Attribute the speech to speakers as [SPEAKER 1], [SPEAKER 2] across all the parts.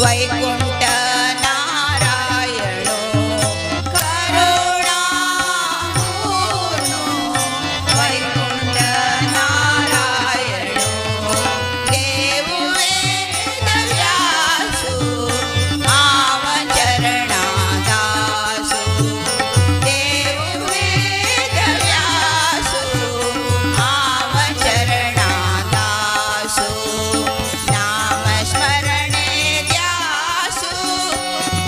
[SPEAKER 1] वैकुंठ नारायणो करुणापूर्णो वैकुंठ नारायणो देव वेदव्यासो आव चरणादासो देव वेदव्यासो आव चरणादासो नाम स्मरणे ध्यासो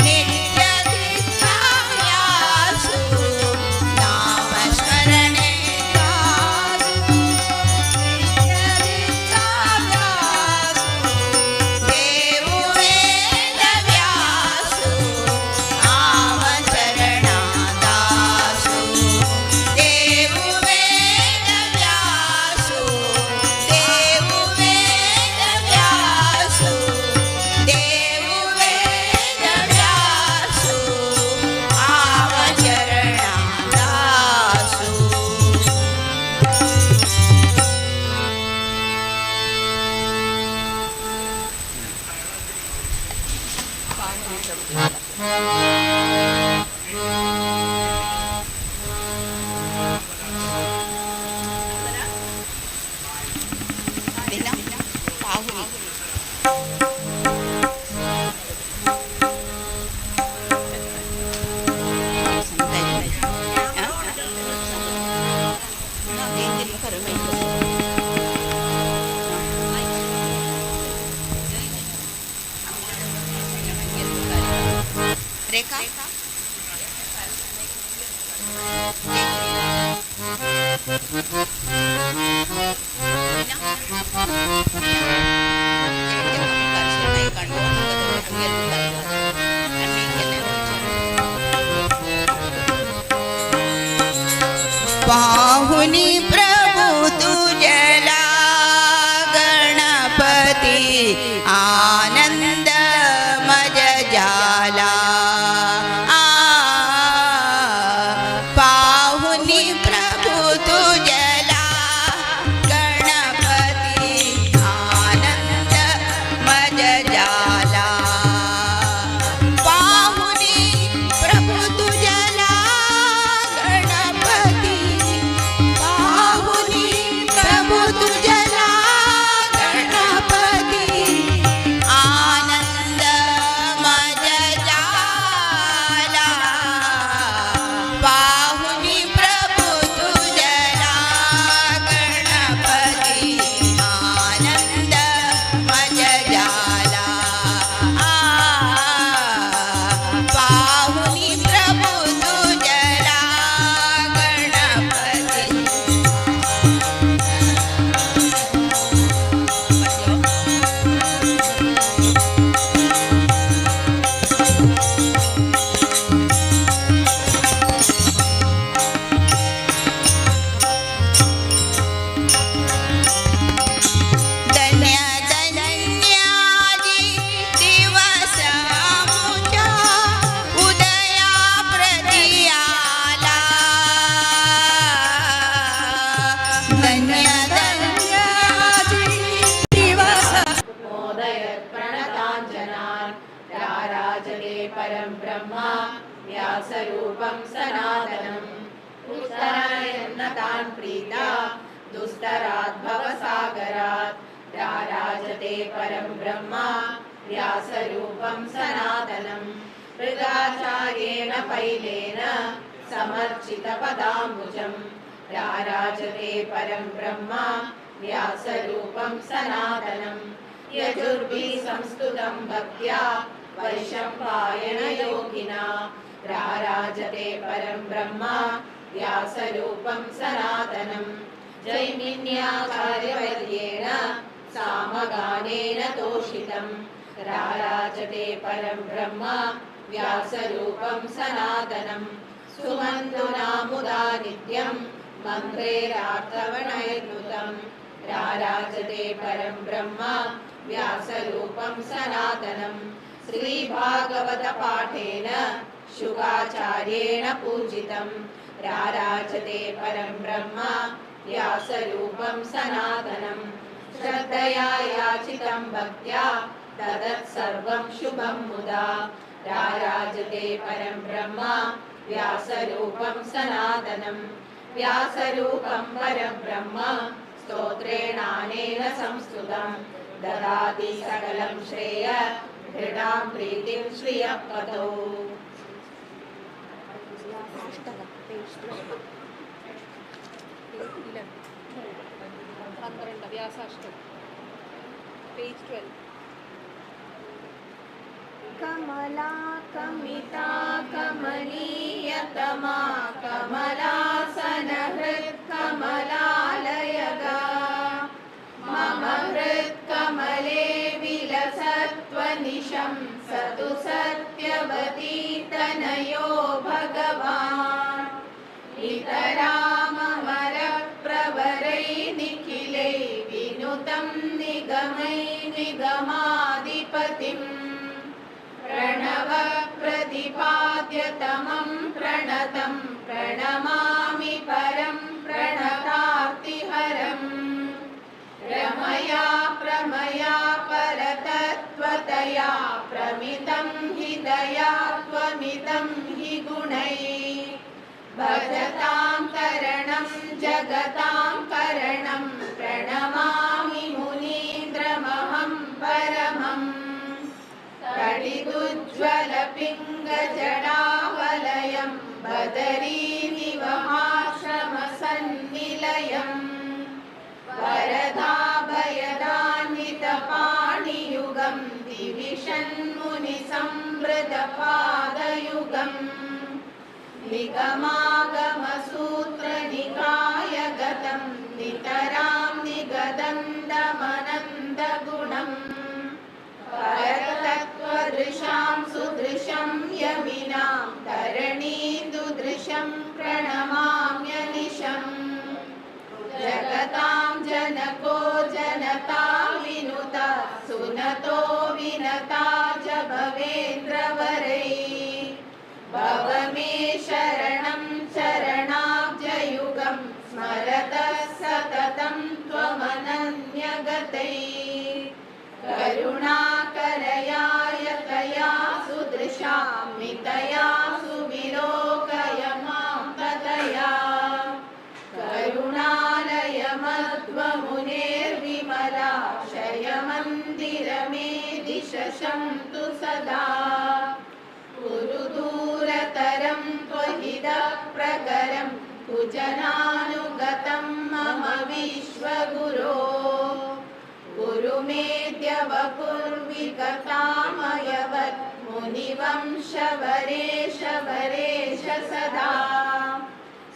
[SPEAKER 1] नित्य धिक्कार्यासो नाम स्मरणे ध्यासो नित्य धिक्कार्यासो देव वेदव्यासो आव चरणादासो देव वेदव्यासो देव वेदव्यासो देव वेदव्यासो आव चरणादासो दिला पाहू रेखा पाहुनी प्रभु तुझला गणपती आनंद मज जाला पाहुनी प्रभु तुझला गणपती आनंद मज जाला पाहुनी प्रभु तुझला गणपती पाहुनी प्रभु तुझला गणपती आनंद मज जाला पाहुनी प्रभु तुझला गणपती आनंद मज जाला पाहुनी प्रभु तुझला गणपती धन्य धन्याजी दिवस आमुच्या उदया प्रति आला धन्य धन्याजी दिवस
[SPEAKER 2] मोदयत्प्रणताञ्जनान् राराजते परं ब्रह्मा व्यासरूपं सनातनम् उत्तरायन्नतान् प्रीता दुस्तरात् भवसागरात् राराजते परं ब्रह्मा व्यासरूपं सनातनम् मृगाचार्येण पैलेन समर्चितपदाम्बुजम् राराजते परं ब्रह्मा व्यासरूपं सनातनम् यजुर्भिः संस्तुतं भक्त्या वैशम्पायन योगिना राराजते परं ब्रह्मा व्यासरूपं सनातनम् जैमिन्याचार्यवर्येण सामगानेन तोषितम् राराजते परं ब्रह्मा व्यासरूपं सनातनम् सुमन्तुना मुदा नित्यं मन्त्रेरार्थवणैर्नुतम् राराजते परं ब्रह्मा व्यासरूपं सनातनम् श्रीभागवतपाठेन शुकाचार्येण पूजितम् राराजते परं ब्रह्मा व्यासरूपं सनातनम् श्रद्धया याचितं भक्त्या तदत्सर्वं शुभं मुदा राराजते परं ब्रह्म व्यासरूपं सनातनं व्यासरूपं परब्रह्म स्तोत्रेणानेन संस्तुतं ददाति सकलं श्रेय दृढां प्रीतिं श्रियपतौ
[SPEAKER 3] Page 12.
[SPEAKER 2] कमला कमिता कमनीयतमा कमलासनहृत् कमलालयगा मम हृत्कमले विलसत्वनिशं स तु सत्यवती तनयो भगवान् इतरामरप्रवरै निखिलै विनुतं निगमै निगमाधिपतिम् प्रणव प्रतिपाद्यतमं प्रणतं प्रणमामि परं प्रणतार्तिहरम् रमया प्रमया परतत्त्वतया प्रमितं हि दया त्वमितं हि गुणैः भजतां करणं जगतां करणं प्रणमामि मुनीन्द्रमहं परमम् कटिदुज्ज्वलपिङ्गजडावलयं बदरीनिवहाश्रमसन्निलयम् वरदाभयदान्वितपाणियुगं दिविषन्मुनिसंवृतपादयुगम् निगमागमसूत्रनिकायगतं नितरां निगदन्तमनन्दगुणम् परतत्त्वदृशां सुदृशं यमिनां तरणीन्दुदृशं प्रणमाम्यनिशम् जगतां जनको जनता विनुता सुनतो विनता च भवेन्द्रवरैः भव मे शरणं शरणाब्जयुगं स्मरतः सततं त्वमनन्यगतैः करुणाकरयायतया सुदृशा मितया सुविलोकय मां ततया करुणालय मध्वमुनेर्विमला शयमन्दिरमे दिशन्तु सदा कुरु दूरतरं त्वहिदप्रकरं कुजनानुगतं मम विश्वगुरो गुरु मेऽद्यवपुर्विगतामयवत् मुनिवंशवरेश वरेश सदा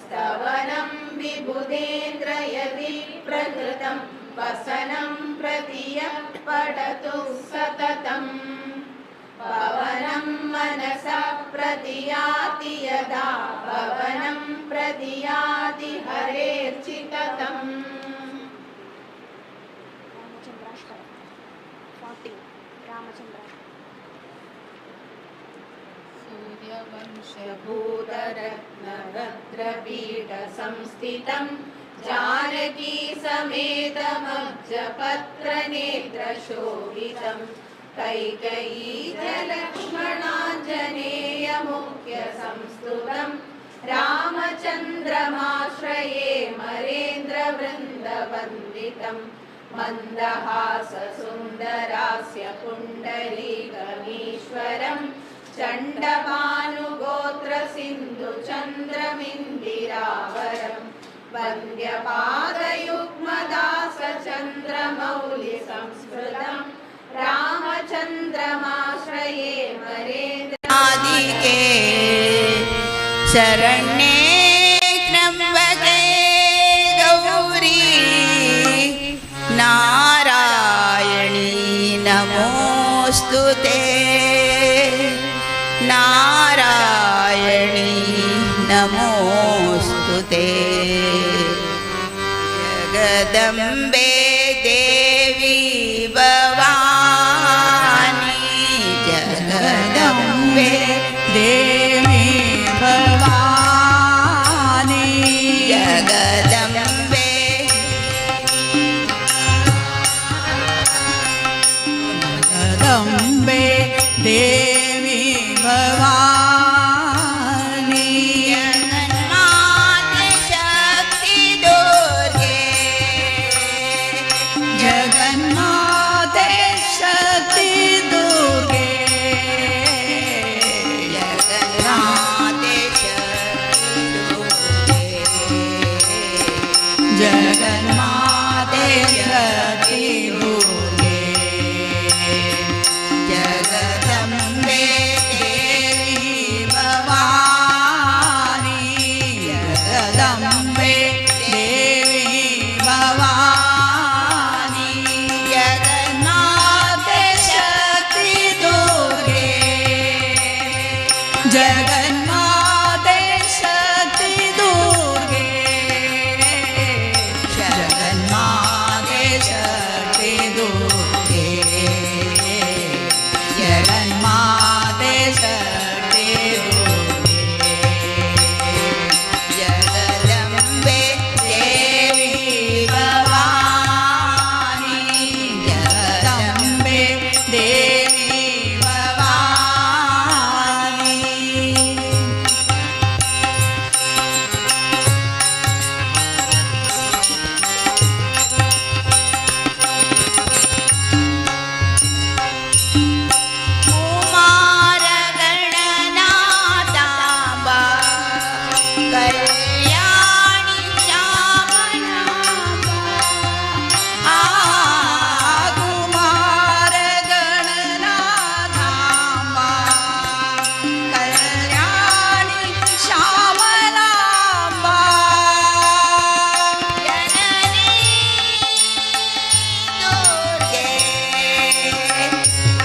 [SPEAKER 2] स्तवनं विबुधेन्द्रयदि प्रकृतं वसनं प्रतियः पठतु सततम् पवनं मनसः प्रतियाति यदा पवनं प्रतियाति हरेर्चिततम् सूर्यवंशभूतरत्नभद्रपीठसंस्थितं जानकी समेतमब्जपत्रनेत्रशोभितं कैकेयीजलक्ष्मणाञ्जनेयमुख्यसंस्तुतं रामचन्द्रमाश्रये मरेन्द्रवृन्दवन्दितं मन्दहाससुन्दरास्य पुण्डरीकमीश्वरं चण्डभानुगोत्रसिन्धुचन्द्रमिन्दिरावरं वन्द्यपादयुग्मदासचन्द्रमौलिसंस्कृतं रामचन्द्रमाश्रये मरेन्द्र
[SPEAKER 1] आदिके शरण्ये त्र्यम्बके गौरी नारायणी नमोऽस्तुते नारायणी नमोऽस्तुते जगदम्बे देवी भवानी जगदम्बे
[SPEAKER 3] देवी भवानी
[SPEAKER 1] जगदम्बे
[SPEAKER 3] जगदम्बे जगन्माते शक्ति दुर्गे जगन्माते शक्ति दुर्गे जगन्माते शक्ति दुर्गे
[SPEAKER 1] जगदम्बे देवी भवानी
[SPEAKER 3] जगदम्बे देवी भवानी
[SPEAKER 1] कुमार गणनाथांबा कल्याणी श्यामलांबा
[SPEAKER 3] कुमार गणनाथांबा कल्याणी श्यामलांबा
[SPEAKER 1] जननी दुर्गे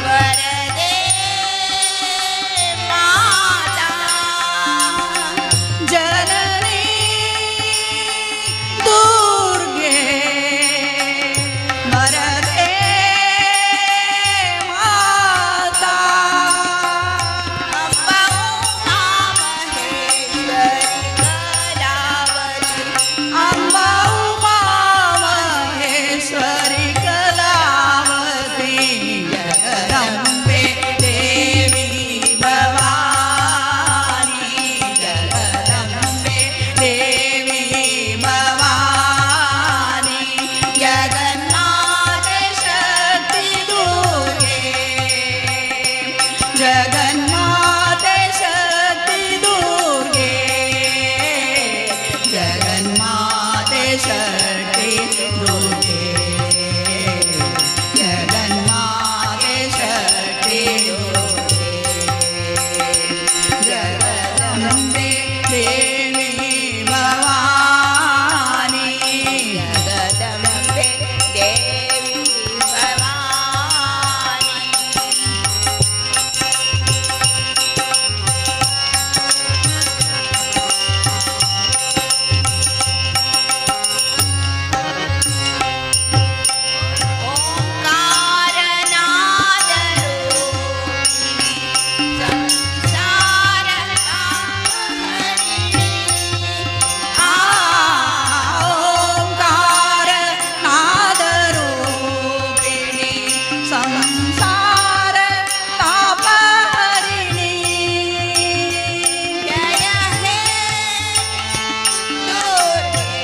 [SPEAKER 1] वरदे माता
[SPEAKER 3] जननी दुर्गे वरदे माता
[SPEAKER 1] अम्बा उमा महेश्वरी कलावती
[SPEAKER 3] अम्बा उमा महेश्वरी कलावती जगदम्बे देवी भवानी जगदम्बे देवी भवानी जगन्नाथ शक्ति दुर्गे जगन्मात शक्ति दुर्गे जगन्मात शक्ति दुर्गे जगन्मात शक्ति दुर्गे जगदम्बे देवी भवानी
[SPEAKER 1] जगदम्बे देवी भवानी
[SPEAKER 3] ओंकारनादरूपिणी संसार तापहरिणी
[SPEAKER 1] जय हे दुर्गे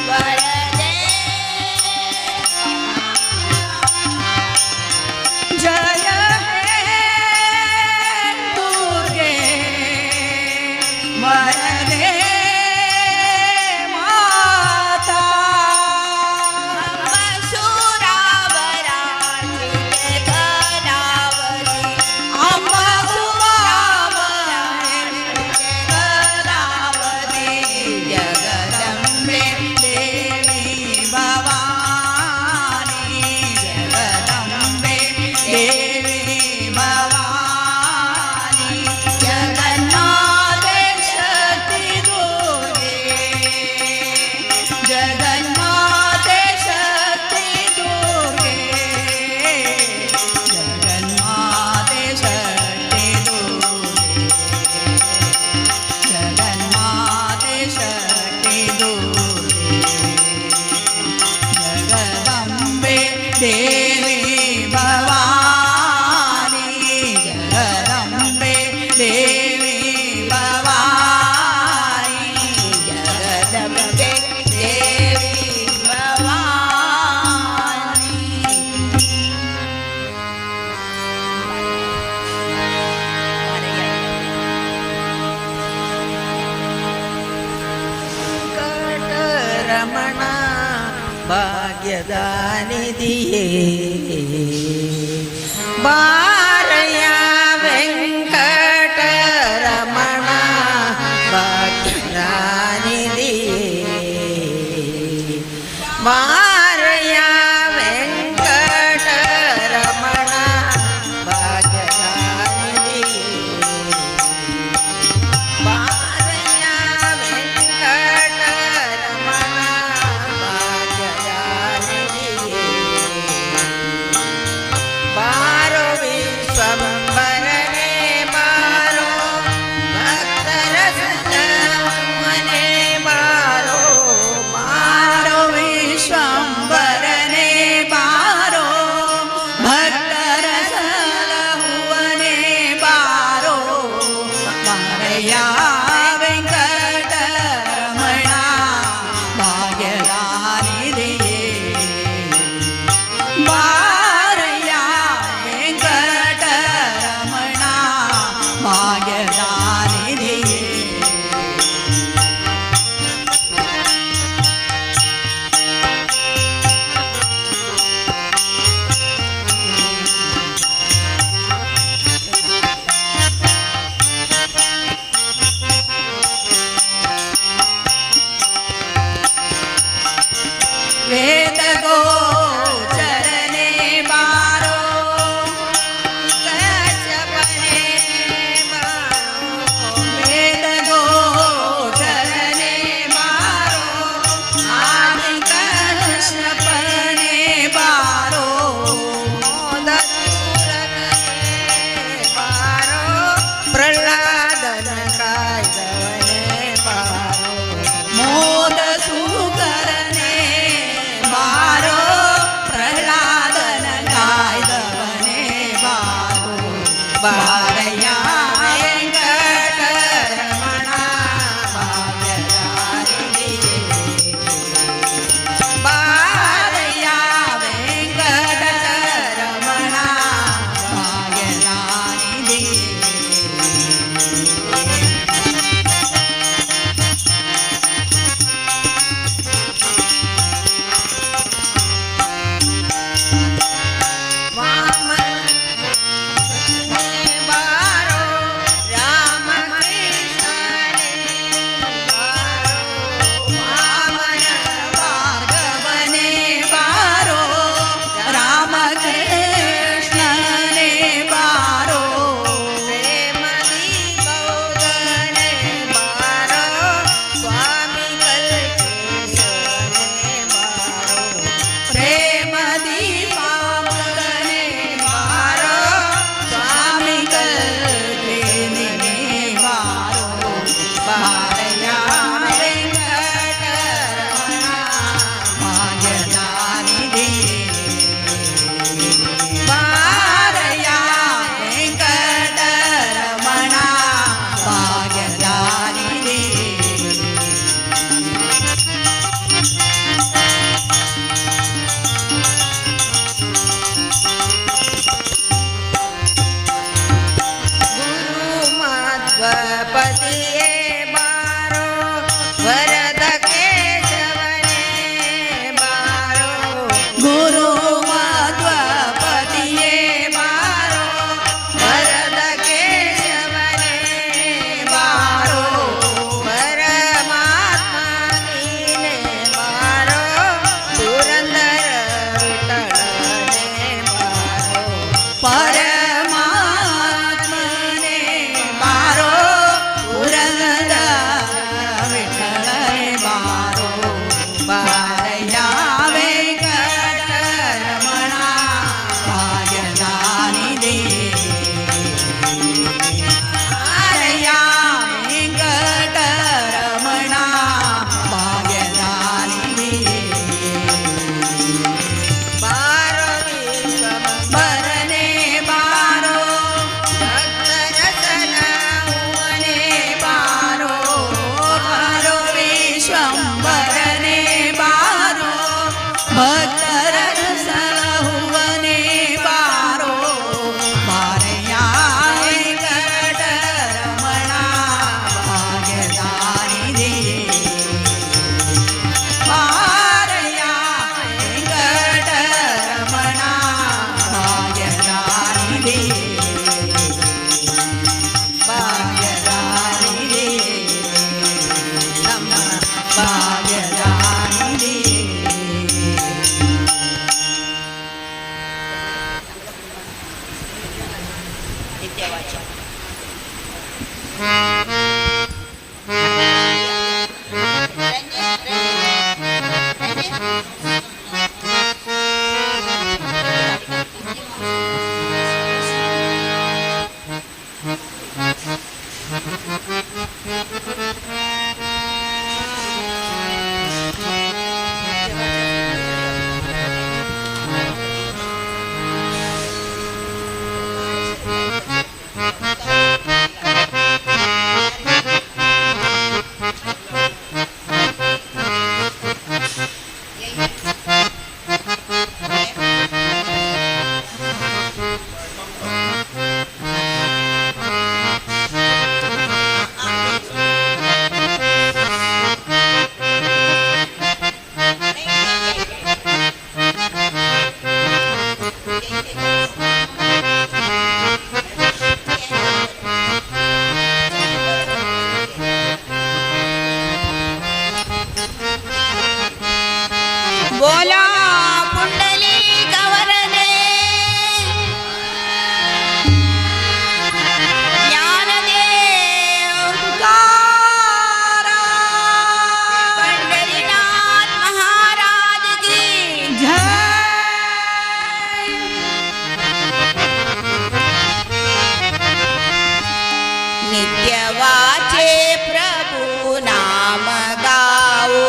[SPEAKER 1] वरदे
[SPEAKER 3] जय हे दुर्गे वरदे माता
[SPEAKER 1] सुरावराजित कलावती
[SPEAKER 3] अम्बा कलावती जगदम्बे देवी भवानी जगदम्बे देवी भवानी जगन्नाथ शक्ति दुर्गे जगन्मात शक्ति दुर्गे जगन्मात शक्ति दुर्गे जगन्मात शक्ति दुर्गे जगदम्बे देवी भवानी जगदम्बे देवी भवानी
[SPEAKER 1] जगदम्बे देवी भवानी
[SPEAKER 4] रमण भाग्यदानिधिये बारया वेङ्कटरमण भाग्यदानिधिये बारया वेङ्कटरमण भाग्यदानिधिये
[SPEAKER 3] बारया वेंकटरमणा भाग्यदायिनी बारया वेंकटरमणा भाग्यदायिनी
[SPEAKER 1] बोला पुंडलिक वरदे ज्ञानदेव तुकाराम पंढरीनाथ महाराज की
[SPEAKER 3] जय
[SPEAKER 1] नित्य वाचे प्रभु नाम गाओ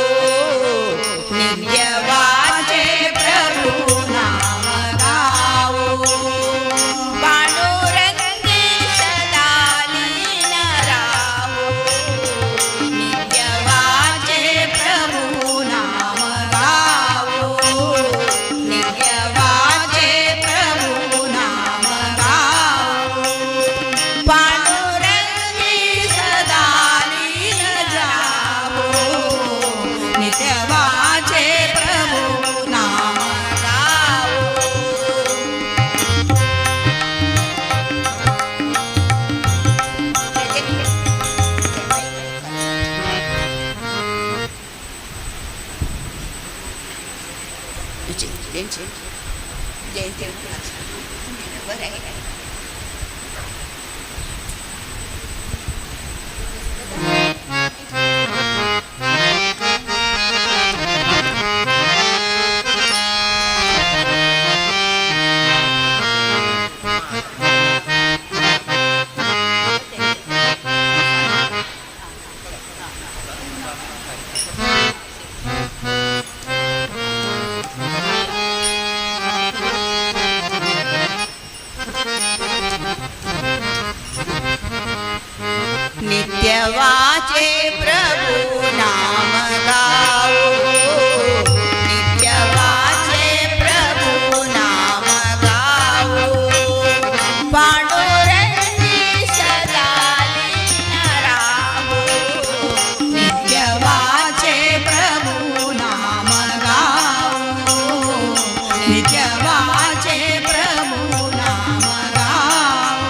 [SPEAKER 1] नित्य वाचे प्रभु नाम गाओ पांडुरंगे नित्य वाचे प्रभु नाम गाओ नित्य वाचे प्रभु नाम गाओ पांडुरंगी सदा लीन राहो
[SPEAKER 3] नित्य वाचे प्रभु नाम गाओ नित्य वाचे प्रभु नाम गाओ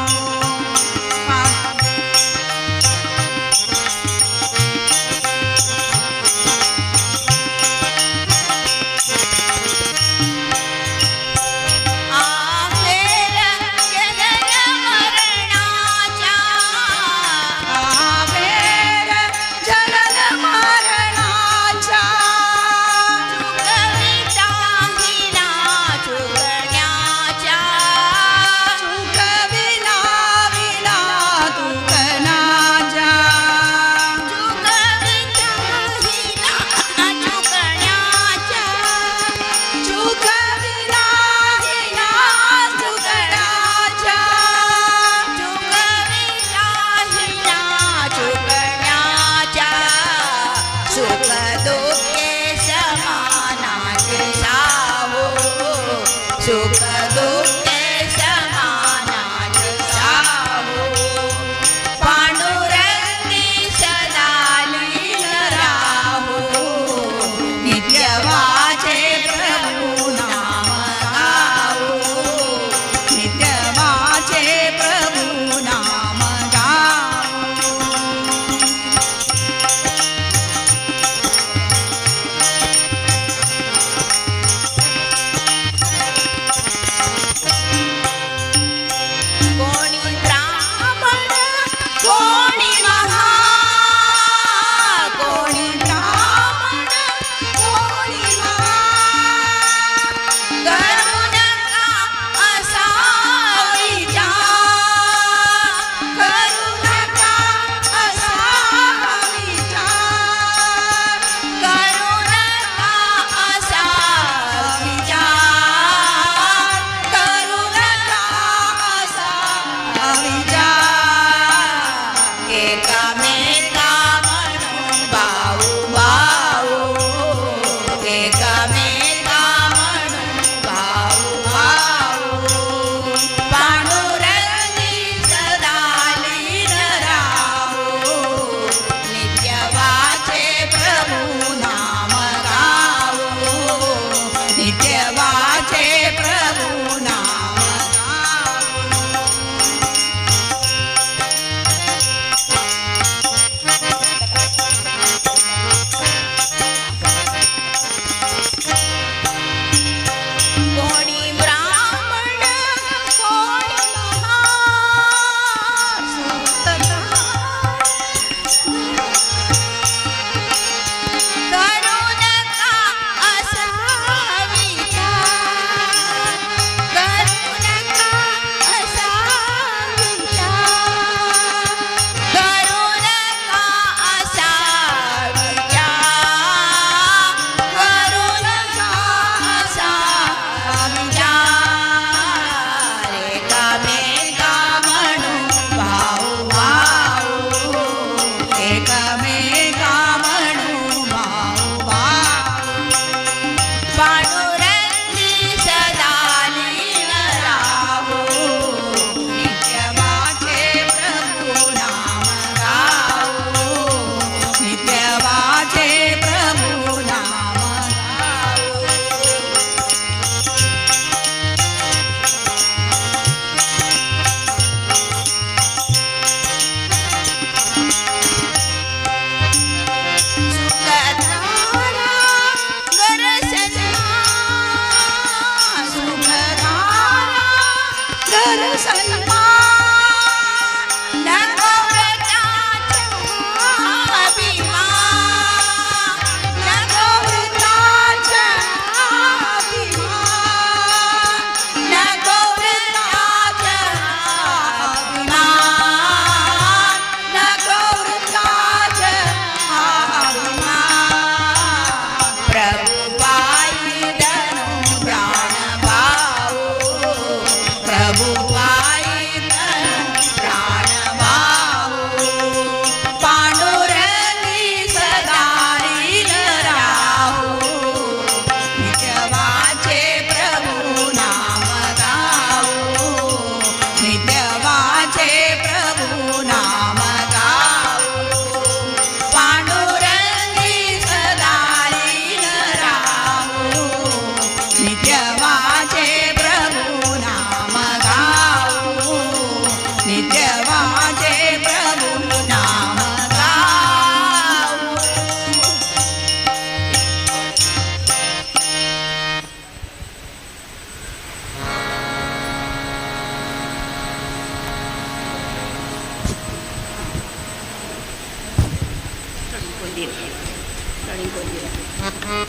[SPEAKER 1] गोड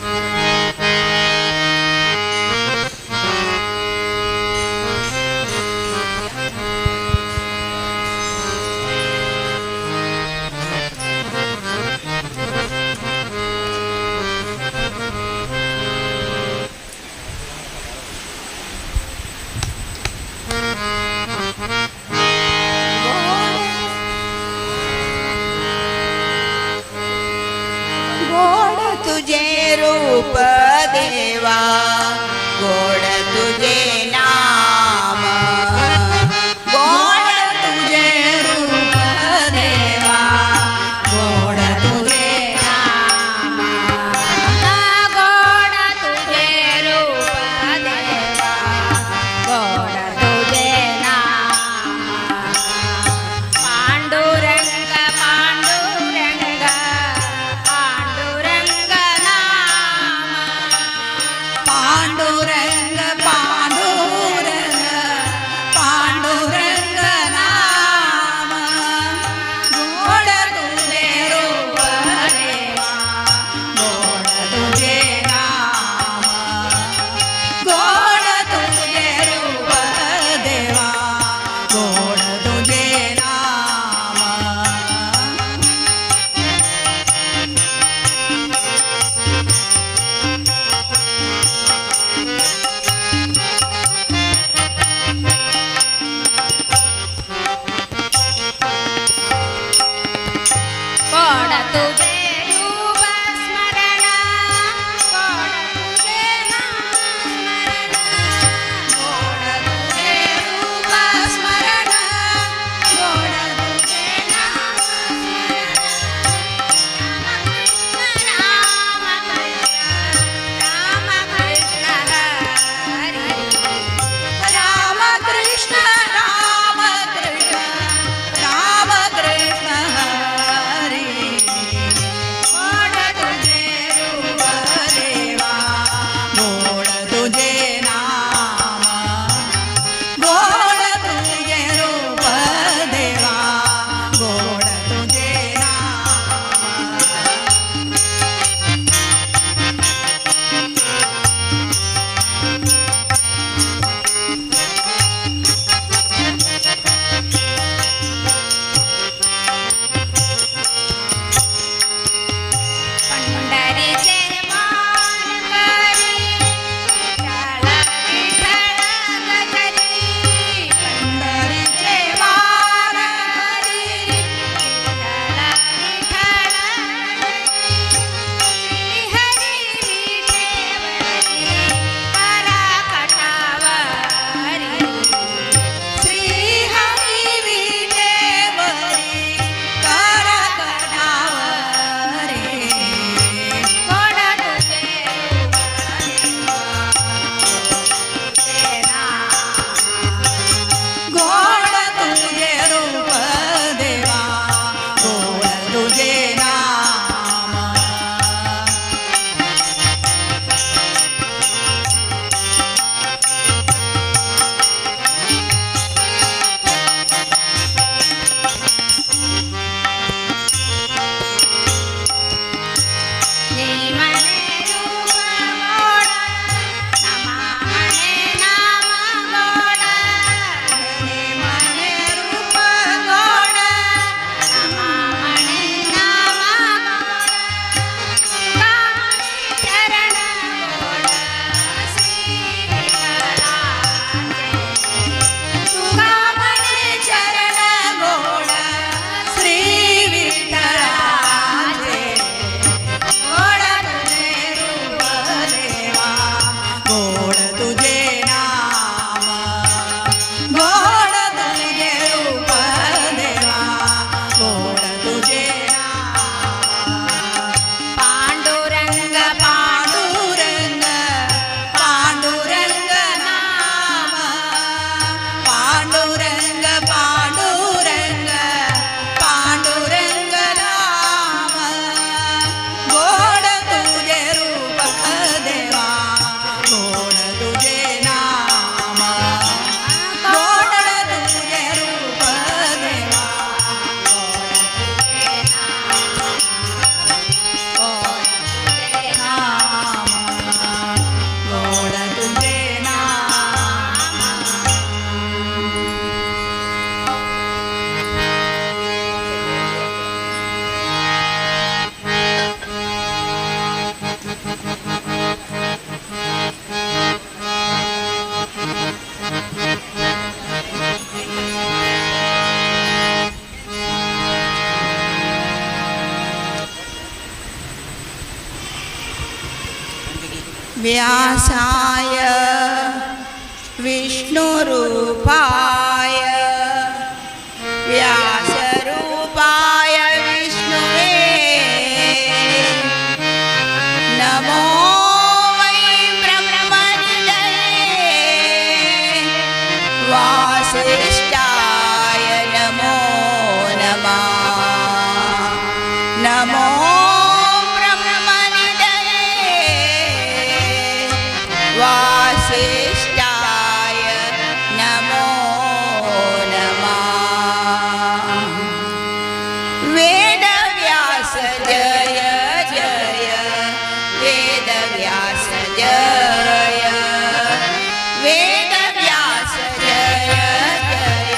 [SPEAKER 1] तुझे रूप देवा, गोड तुझे नाम,
[SPEAKER 3] गोड तुझे रूप देवा, गोड तुझे नाम.
[SPEAKER 1] गोड तुझे रूप देवा, गोड तुझे नाम. पांडुरंग पांडुरंग पांडुरंग नाम,
[SPEAKER 3] पांडुरंग
[SPEAKER 4] व्यासाय विष्णुरूपाय व्यासरूपाय विष्णुवे नमो वै ब्रह्मनिधये वासिष्ठाय नमो नमः नमो वासिष्ठाय नमो नमः वेदव्यास जय जय वेदव्यास जय वेदव्यास जय जय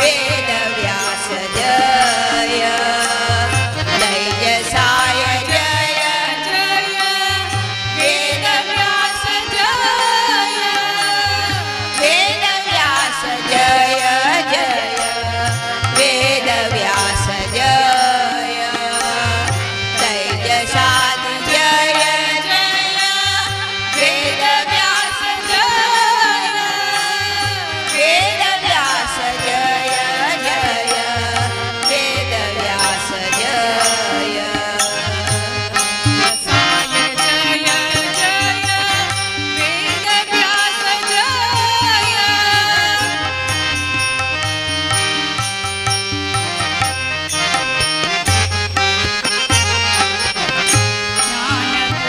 [SPEAKER 4] वेदव्यास जय दैजसाय जय जय वेदव्यास वेदव्यास जय जय वेदव्यास जय तैजसादि जय जय वेदव्यास जय वेदव्यास जय जय वेदव्यास जय
[SPEAKER 1] साय जय जय वेदव्यास जय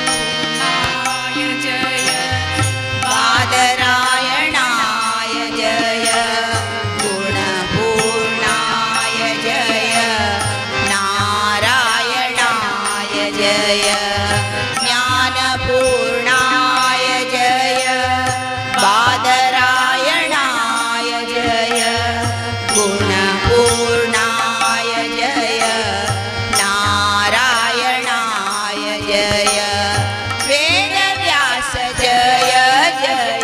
[SPEAKER 1] ज्ञानपूर्णाय जय
[SPEAKER 4] बादरायणाय जय गुणपूर्णाय जय नारायणाय जय ज्ञानपूर्णाय जय बादरायणाय जय गुणपूर्णाय जय नारायणाय जय वेदव्यास जय जय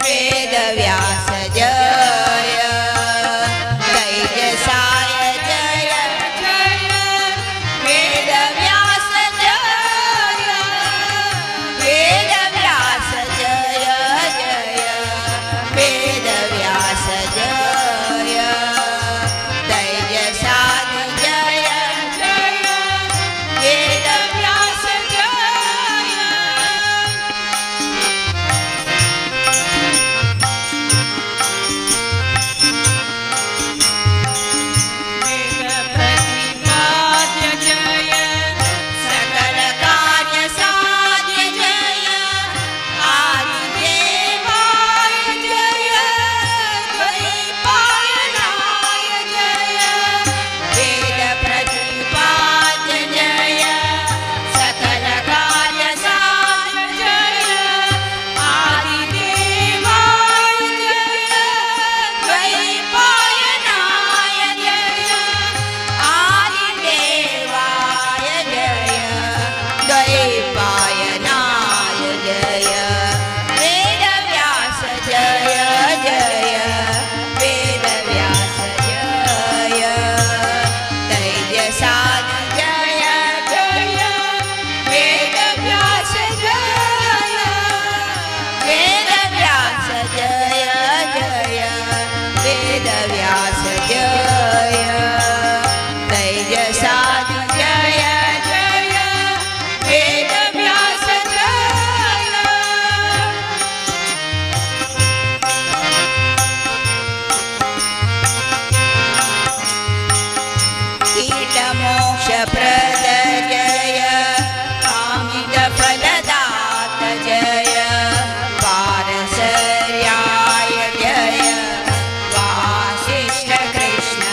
[SPEAKER 4] वेदव्यास जय तैजसाय जय जय वेदव्यास जय वेदव्यास जय जय वेदव्यास जय तैजसादि जय जय वेदव्यास जय
[SPEAKER 1] वेदप्रतिपाद्य जय
[SPEAKER 4] सकल कार्य साध्य जय आदिदेवाय जय द्वैपायनाय जय वेद प्रतिपाद्य जय सकल कार्य साध्य जय आदिदेवाय जय द्वैपायनाय जय आदिदेवाय जय द्वैपायनाय जय वेदव्यास जय जय वेदव्यास जय तैजसादि जय जय वेदव्यास जय वेदव्यास जय जय वेदव्यास जय तैजसादि जय जय वेदव्यास जय कीटमोक्षप्रद जय कामितफलदात जय पारसर्याय जय वासिष्ठ कृष्ण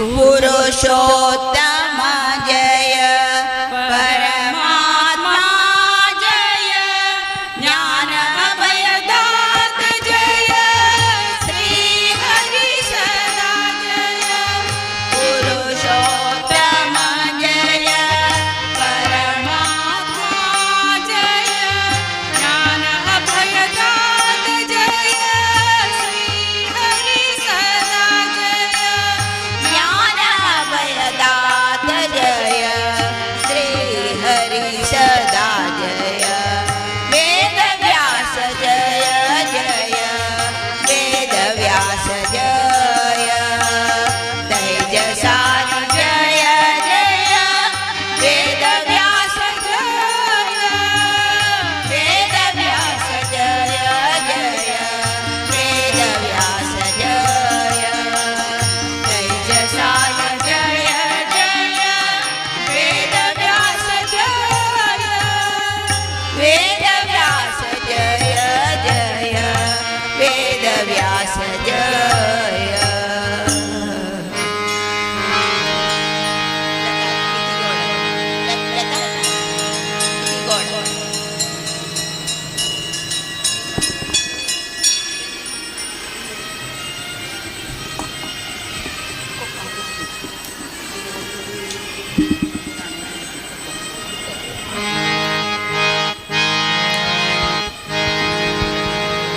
[SPEAKER 4] પુરુષોત્તમ જય પરમાત્મા જય જ્ઞાન અભયદાત જય શ્રી હરિ સદા જય પુરુષોત્તમ જય
[SPEAKER 1] પરમાત્મા જય જ્ઞાન અભયદાત જય શ્રી હરિ સદા જય
[SPEAKER 4] જ્ઞાન અભયદાત જય શ્રી હરિ સદા જય વેદ વ્યાસ જય જય વેદ વ્યાસ જય તૈજસાર જય જય વેદ વ્યાસ જય વેદ વ્યાસ જય જય વેદ વ્યાસ જય તૈજસાર જય જય વેદ વ્યાસ જય વેદ વ્યાસ જય જય વેદ વ્યાસ જય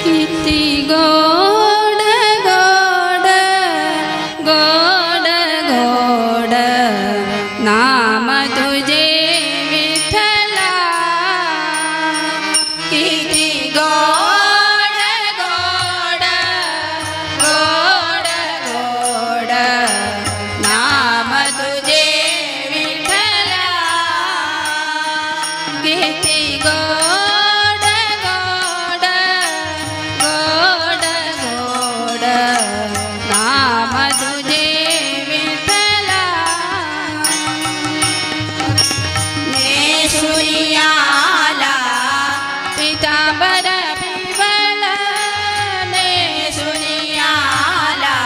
[SPEAKER 1] કિતિ ગોડ ગોડ ગોડ ગોડ નામ તુજે વિઠ્ઠલા કિતિ ગોડ ગોડ ગોડ ગોડ નામ તુજે વિઠ્ઠલા કિતિ ગોડ ગોડ ગોડ ગોડ નામ તુજે વિઠ્ઠલા
[SPEAKER 4] ને સુનિયાલા
[SPEAKER 1] પીતાંબર પીવળ
[SPEAKER 4] ને સુનિયાલા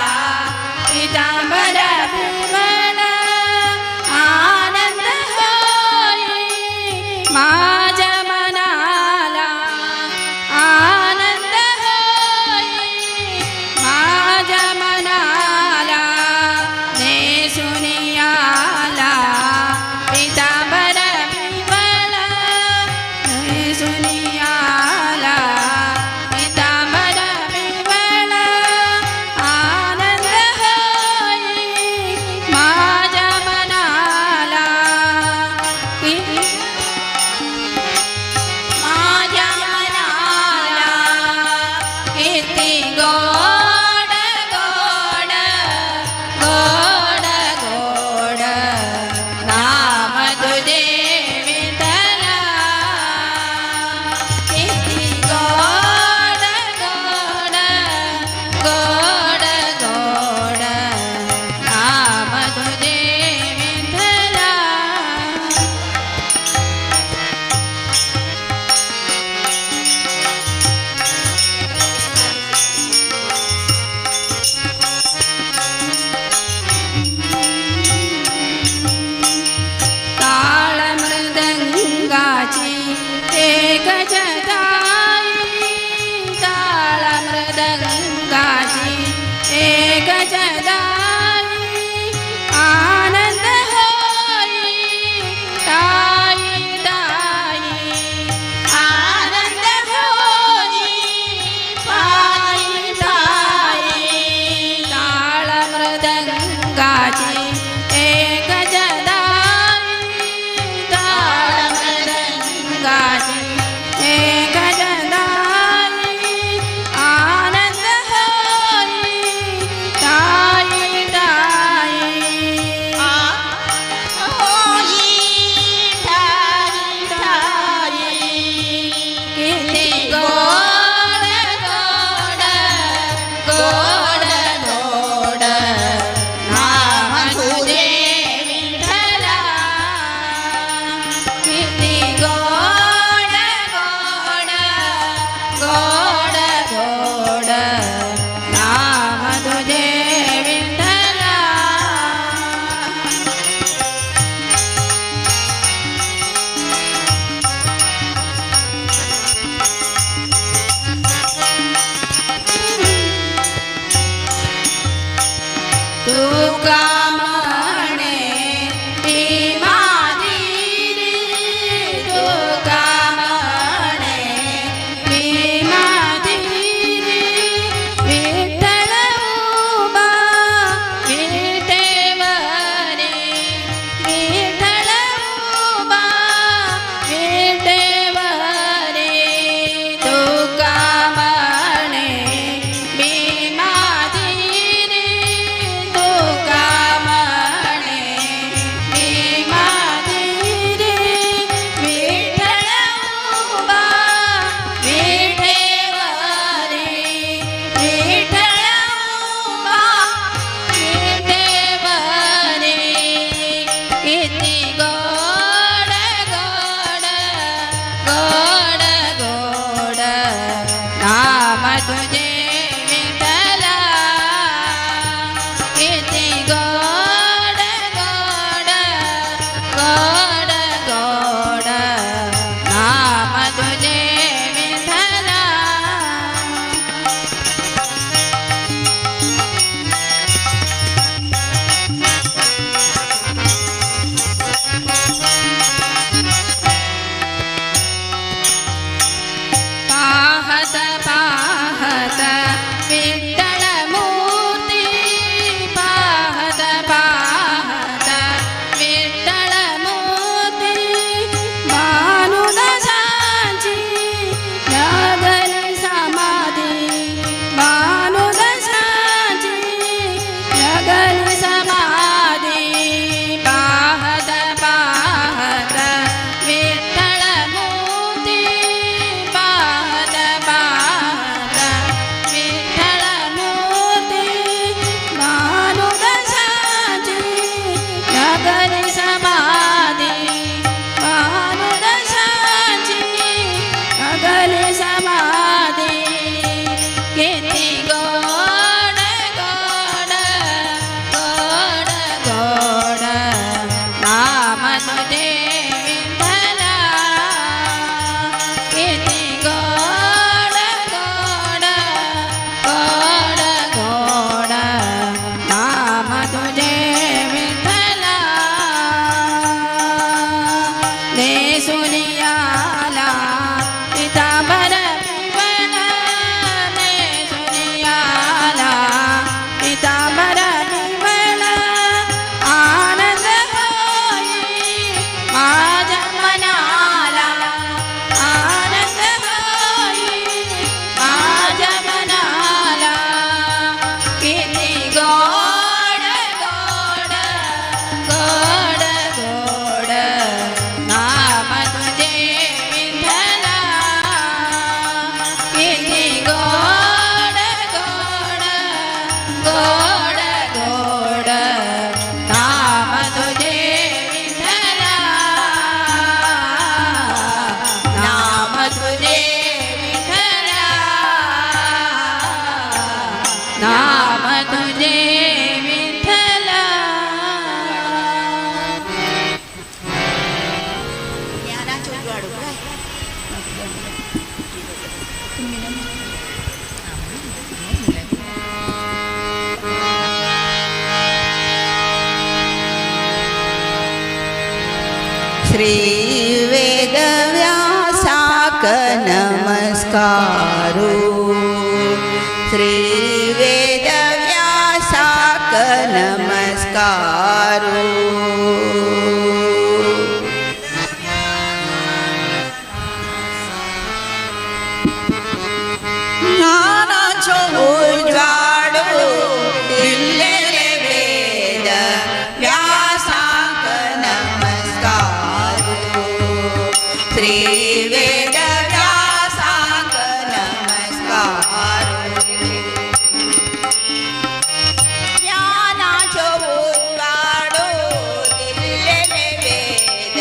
[SPEAKER 1] પીતાંબર પીવળ આનંદ હોય મા જમનાલા આનંદ હોય મા જમનાલા ને સુનિયાલા પીતાંબર પીવળ ને સુનિયાલા પીતાંબર પીવળ આનંદ હોય મા જમનાલા
[SPEAKER 4] મા જમનાલા
[SPEAKER 1] કીર્તિ ગોડ ગોડ ગોડ ગોડ નામ તુજે વિઠ્ઠલા કીર્તિ ગોડ ગોડ ગોડ ગોડ નામ તુજે વિઠ્ઠલા ताळ मृदंगाची एक जदाई ताळ मृदंगाची एक जदाई आनंद होई ताई ताई आनंद होई पाई ताई ताळ मृदंगाची एक जदाई ताळ मृदंगाची एक जदाई आनंद होई ताई ताई
[SPEAKER 4] હોઈ ઠારી ઠારી
[SPEAKER 1] किती गोड गोड गोड गोड नाम तुझे विठ्ठला किती गोड
[SPEAKER 4] तुझे विठ्ठला किती गोड गोड गोड गोड नाम तुझे विठ्ठला पाहत पाहत विठ्ठल मूर्ती पाहत पाहत विठ्ठल मूर्ती भानुदशाची लागली समाधी भानुदशाची लागली समाधी पाहत पाहत विठ्ठल मूर्ती पाहत पाहत विठ्ठल मूर्ती भानुदशाची लागली समाधी भानुदशाची लागली समाधी किती गोड गोड गोड गोड नाम तुझे विठ्ठला किती गोड गोड गोड गोड नाम तुझे विठ्ठला नेसुनियाला पितांबर पिवळा नेसुनियाला पितांबर पिवळा आनंद होई माझ्या मनाला आनंद होई माझ्या मनाला किती गोड गोड गोड गोड नाम तुझे विठ्ठला किती गोड गोड गोड गोड नाम तुझे विठ्ठला नाम तुझे विठ्ठला नाम तुझे विठ्ठला
[SPEAKER 3] જ્ઞાનાચો ઉગાડો श्री वेदव्यासाक नमस्कारो श्री वेदव्यासाक नमस्कारो ज्ञानाचो उजाडो दिलेले वेद व्यासाक नमस्कारो श्री वेद व्यासाक नमस्कारो ज्ञानाचो उजाडो दिलेले वेद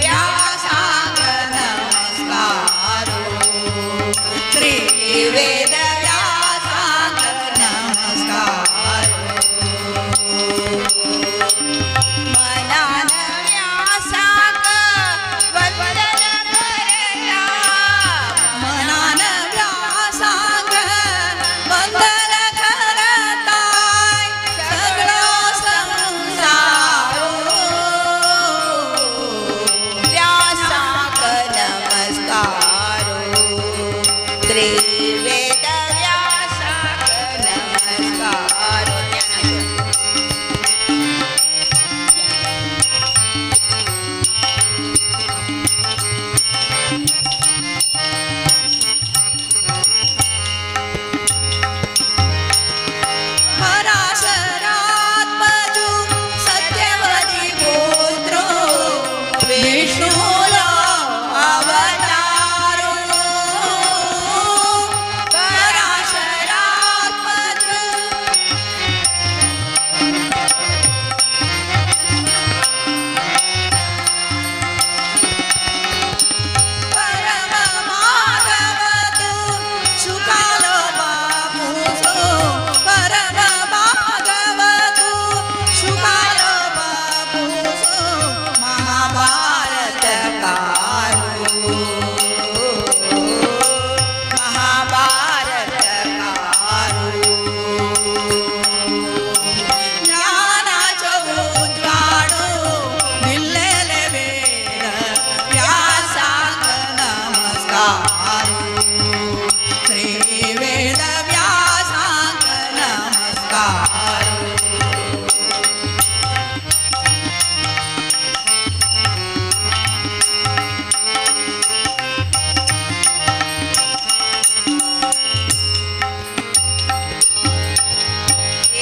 [SPEAKER 3] व्यासाक नमस्कारो श्री वेद व्यासाक नमस्कारो मनान व्यासाक वंदन करता मनान व्यासाक नमस्कारू श्री वेद व्यासांक नमस्कारू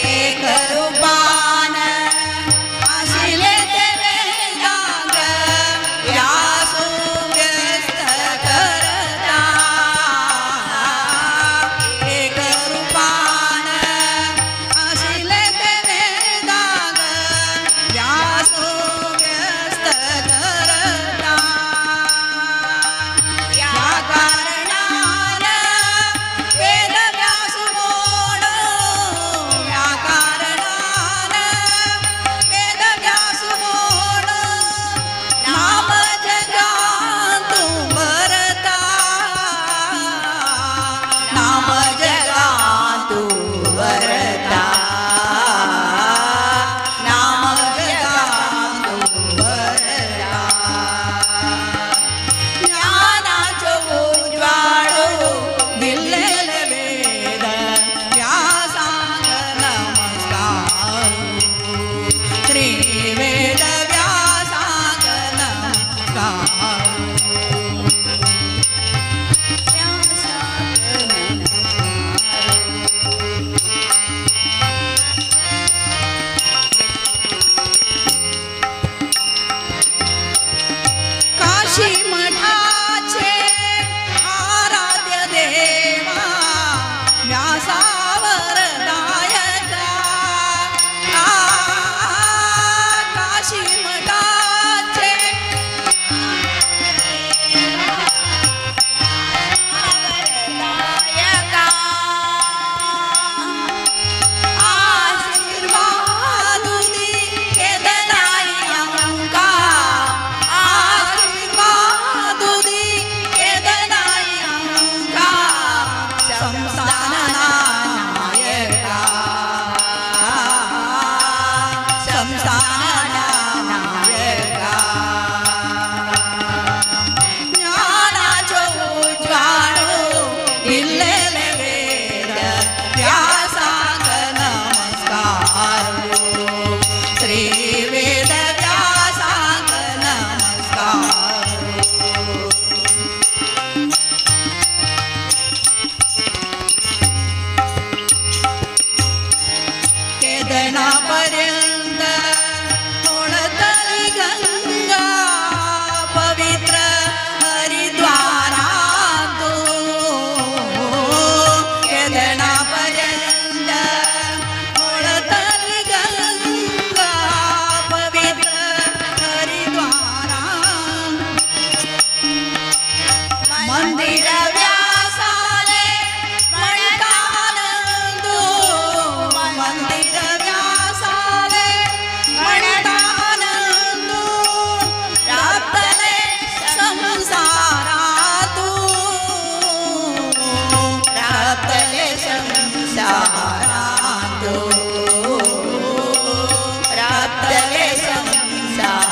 [SPEAKER 3] एक रूपान आशिले ते वेदांग व्यासो व्यस्त करता एक रूपान आशिले ते वेदांग व्यासो व्यस्त करता या कारणान वेद व्यास मोडो या कारणान वेद व्यास मोडो नाम जगातु भरता नाम जगातु भरता नाम जगातु भरता ज्ञानाचो उज्वाळो दिल्लेले वेद व्यासांग नमस्कारू श्री वेद व्यासांग नमस्कारू व्यासांग काशी मठाचे आराध्य देवा व्यासावर दायका काशी मठाचे दायका आशीर्वादुनी केदनाई अंका आशीर्वादुनी केदनाई अंका संस्थान नायका संस्थान नायका ज्ञानाचो उज्वाळो दिल्लेले वेद व्यासांग नमस्कारू श्री वेद व्यासांग नमस्कारू केदनापर्यंत तोडतली गंगा पवित्र हरिद्वारातू केदनापर्यंत तोडतली गंगा पवित्र हरिद्वारा मंदिर व्यासाले म्हणतानंदू मंदिर व्यासाले म्हणतानंदू रातले संसारातू रातले संसारातू रातले संसारातू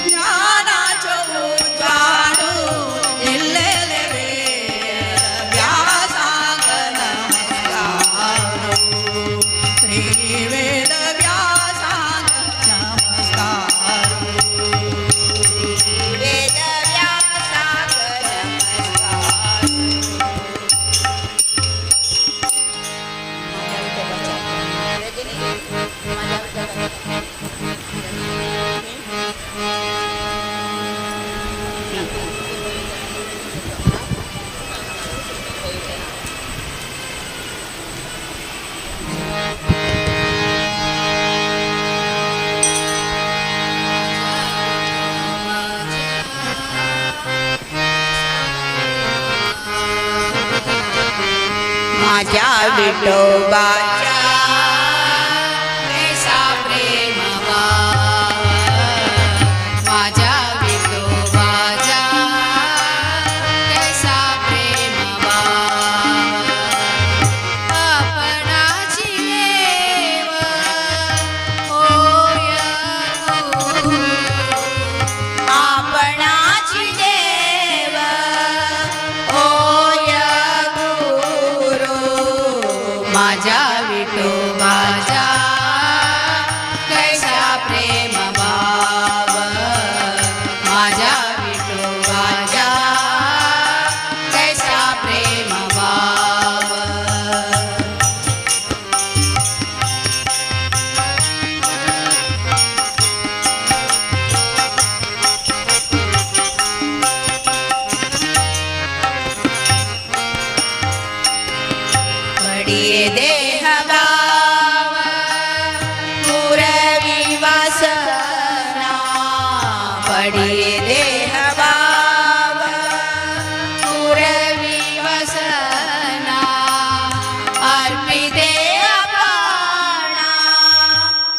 [SPEAKER 3] ज्ञानाचो उज्वाळो दिल्लेले वेद व्यासांग नमस्कारू श्री वेद व्यासांग नमस्कारू वेद व्यासांग माझ्या विठोबाच्या
[SPEAKER 4] ऐसा प्रेम माझ्या विठोबाचा कैसा प्रेम आपणाची देव होय
[SPEAKER 3] आपणा परी देह भाव
[SPEAKER 4] पुरवी वसना अर्पिते अपना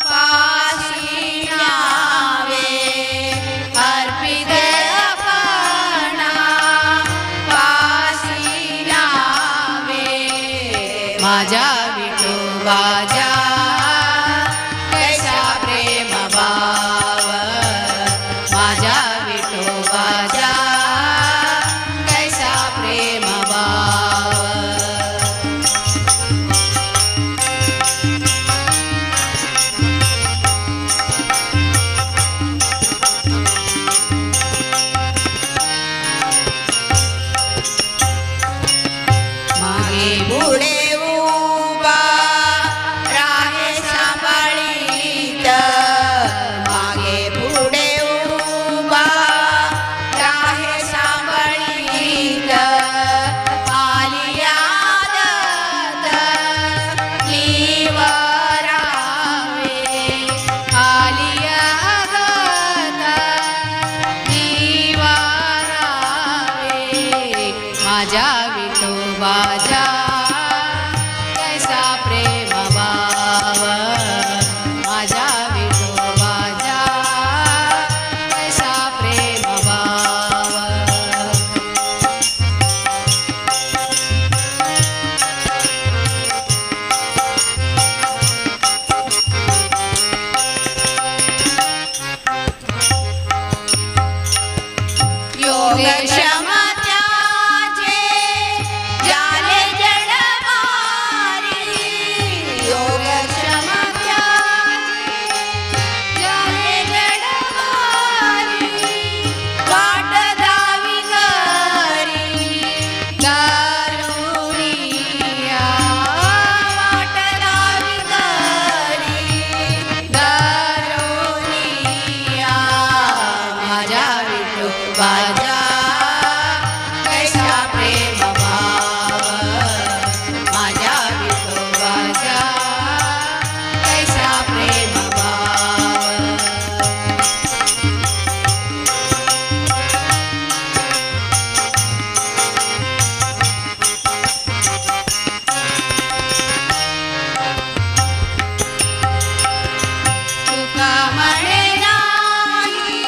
[SPEAKER 4] पाशी न्यावे अर्पिते अपना पाशी न्यावे माझ्या विठोबाच्या कैसा प्रेम भाव माझ्या विठोबाच्या कैसा प्रेम भाव
[SPEAKER 3] मागे पुढे उभा राहे सांभाळीत मागे पुढे उभा राहे सांभाळीत
[SPEAKER 4] आलिया दत्त लीवरावे आलिया दत्त लीवरावे माझ्या विठोबाच्या कैसा प्रेम भाव माझ्या विठोबाच्या कैसा प्रेम भाव
[SPEAKER 3] योगक्षम त्याचे जाले जडमारी योगक्षम
[SPEAKER 4] जाने जडमारी
[SPEAKER 3] वाट दावी घरी
[SPEAKER 4] दारुणिया वाट लावी घरी दारुणिया माझ्या विठोबाच्या कैसा प्रेम भाव माझ्या विठोबाच्या कैसा प्रेम भाव तुका म्हणे नाही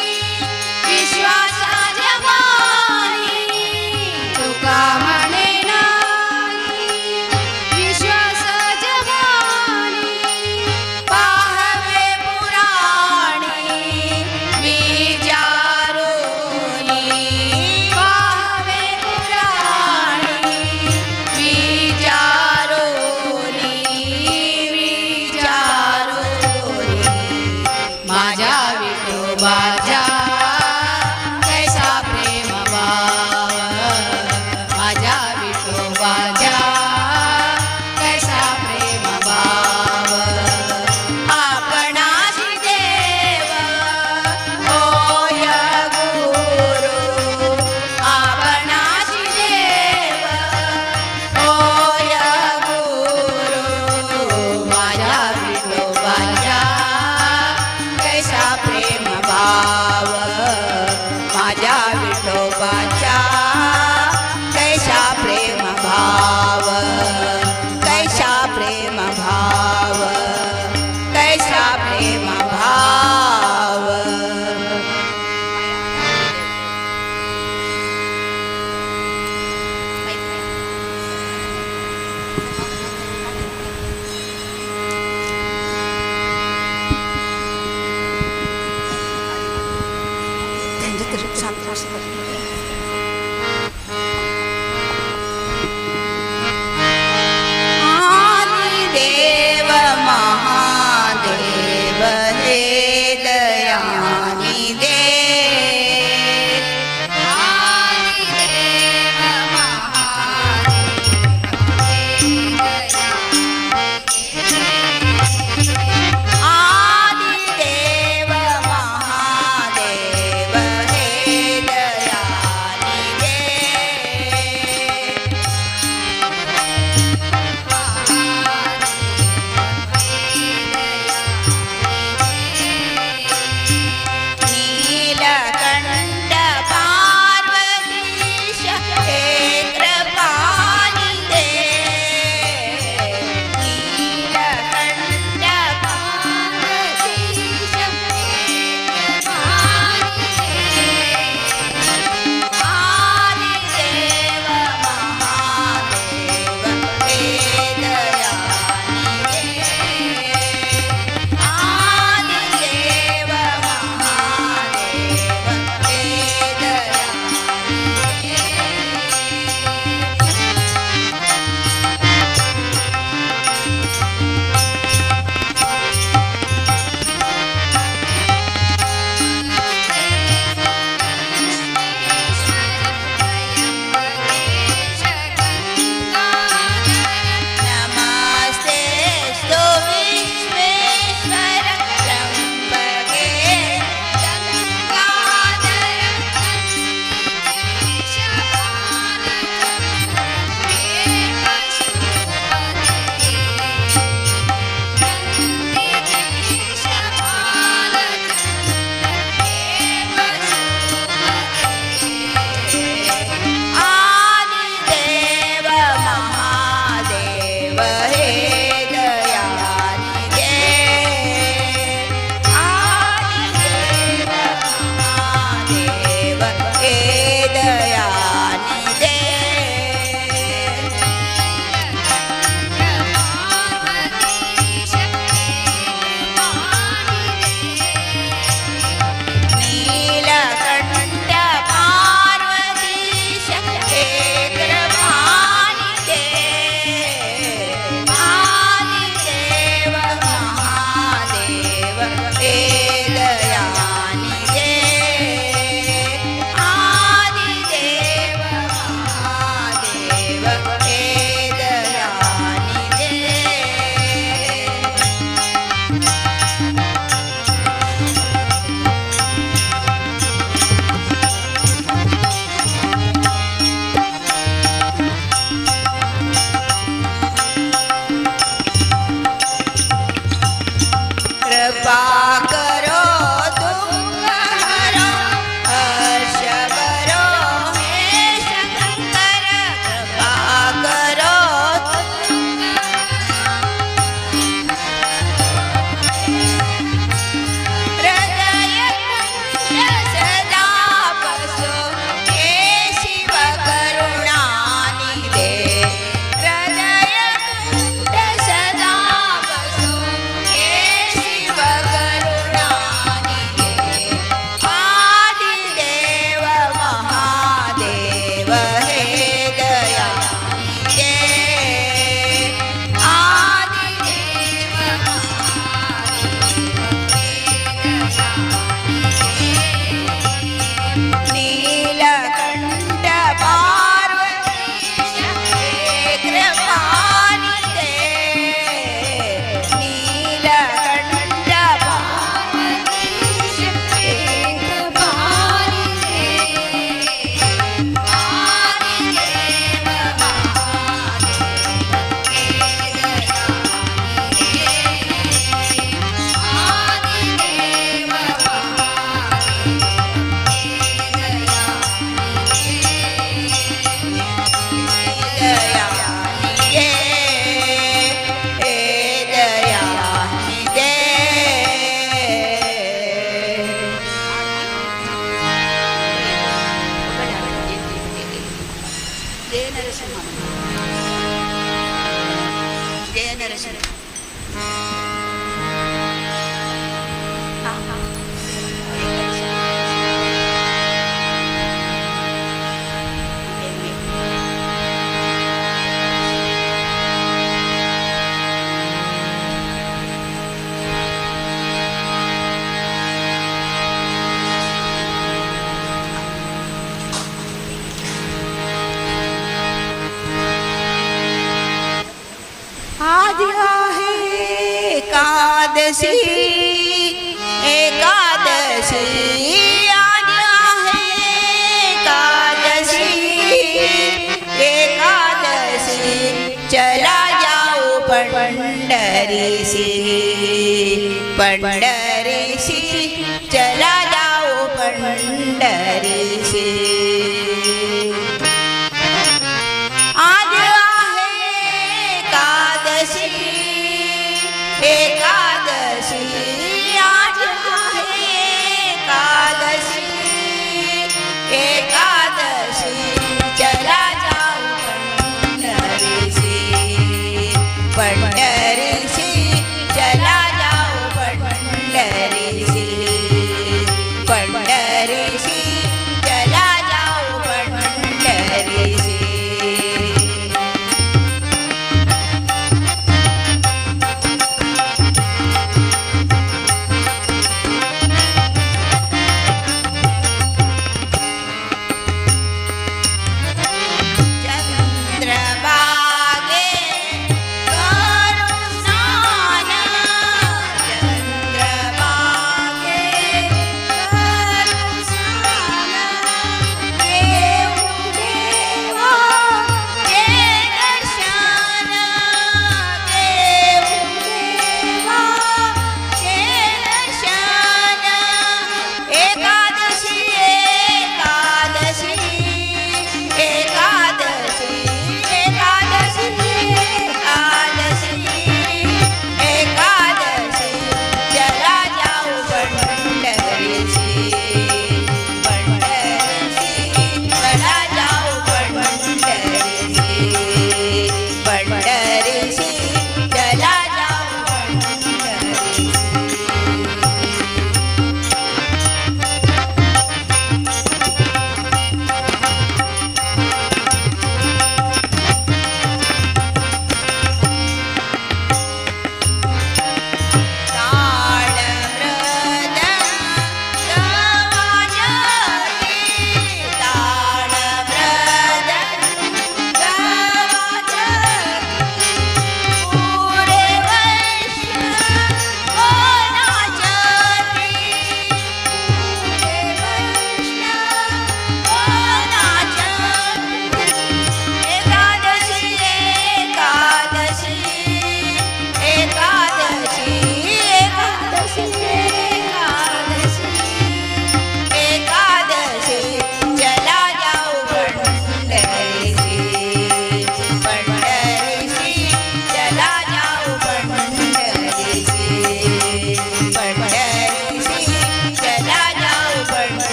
[SPEAKER 4] विश्वासाच्या मारी तुका म्हणे नाही विश्वासाच्या मारी
[SPEAKER 3] पाहवे पुराणी विचारोनी
[SPEAKER 4] पाहवे पुराणी
[SPEAKER 3] विचारोनी विचारोनी
[SPEAKER 4] माझ्या विठोबाच्या कैसा प्रेम भाव माझ्या विठोबाच्या कैसा प्रेम भाव
[SPEAKER 3] आपणाशी देव होय गुरु आपणाशी देव होय गुरु माझ्या विठोबाच्या कैसा प्रेम भाव माझ्या विठोबाच्या कैसा प्रेम भाव कैसा प्रेम भाव कैसा प्रेम भाव आदिदेव महादेव हे दयानी दे
[SPEAKER 4] आदिदेव महादेव
[SPEAKER 3] आदिदेव महादेव हे दया एकादशी एकादशी आज आहे एकादशी एकादशी चला जाऊ पंढरीसी पंढरीसी चला जाऊ पंढरीसी आज आहे एकादशी एकादशी आज आहे एकादशी एकादशी चला जाऊ पंढरीसी पंढरीसी चला जाऊ पंढरीसी पंढरीसी चला जाऊ पंढरीसी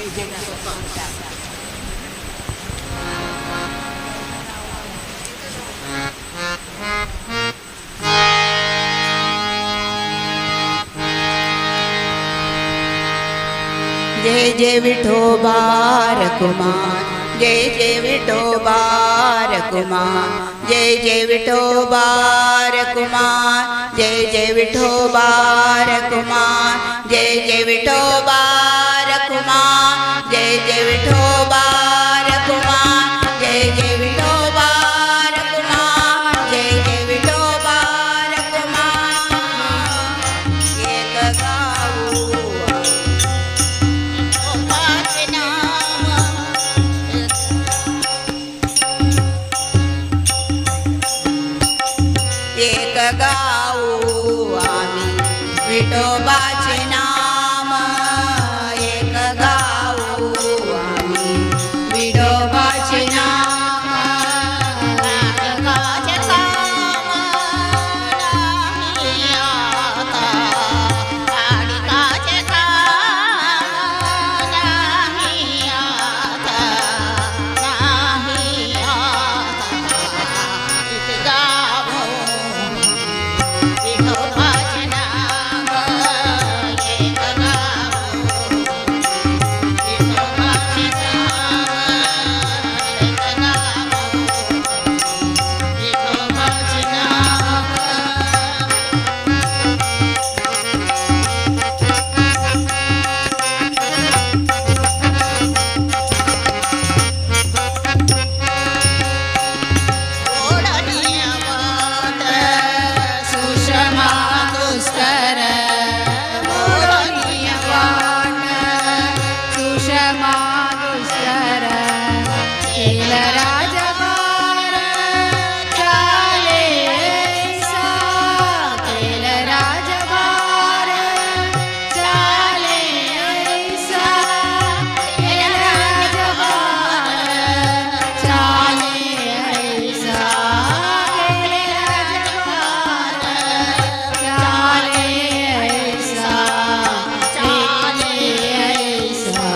[SPEAKER 3] जय जय विठोबा रघुमान, जय जय विठोबा रघुमान, जय जय विठोबा रघुमान, जय जय विठोबा रघुमान, जय जय विठोबा रघुमान, जय जय विठोबा रघुमान, जय जय विठोबा रघुमान, जय जय विठोबा रघुमान। एक गाऊ एक गाऊ आम्ही विठोबाचे नाम, एक गाऊ आम्ही विठोबाचे नाम।
[SPEAKER 1] काचे काम नाही आता, आणि काचे काम नाही आता, नाही आता। इथे गावो विठोबाचे नाम, एक गावो विठोबाचे नाम, एक
[SPEAKER 4] सुषमा दुस्तर मोरनीय वाण, सुषमा दुस्तर केल राजभार चाले ऐसा, केल राजभार चाले ऐसा, केल राजभार चाले ऐसा, केल राजभार चाले ऐसा, चाले ऐसा।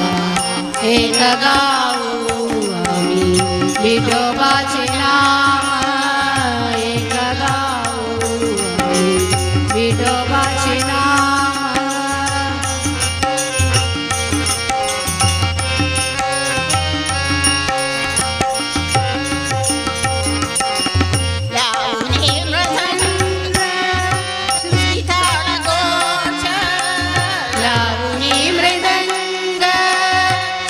[SPEAKER 4] एक गाऊ आम्ही विठोबाचे नाम, एक गाऊ आम्ही विठोबाचे नाम।
[SPEAKER 1] लावणी मृदंग श्रुतिताल घोष,
[SPEAKER 4] लावणी मृदंग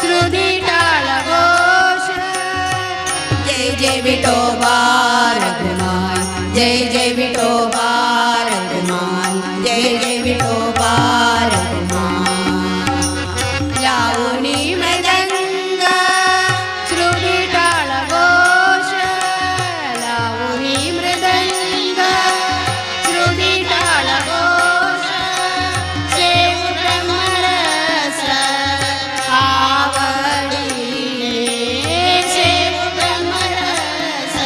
[SPEAKER 4] श्रुती टाळ घोष। जय जय विठोबा रघुमान, जय जय विठोबा रघुमान, जय जय विठोबा रघुमान। लावणी मृदंग श्रुती टाळ घोष, लावणी मृदंग श्रुती टाळ घोष। सेव ब्रह्मरस आवडीले, सेव ब्रह्मरस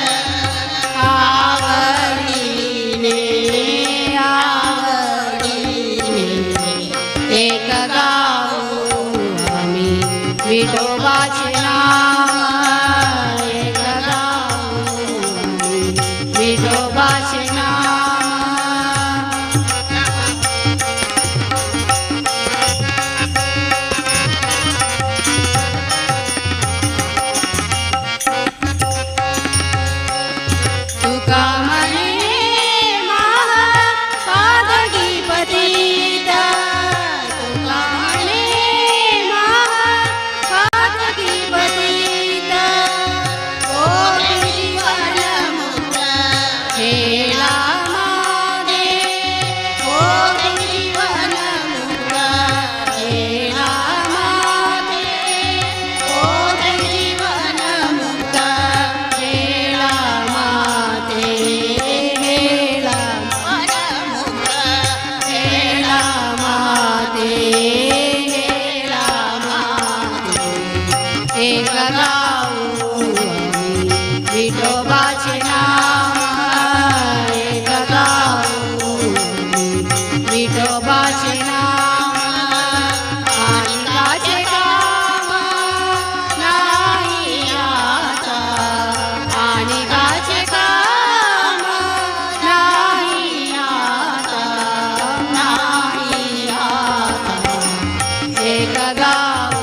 [SPEAKER 4] गाऊ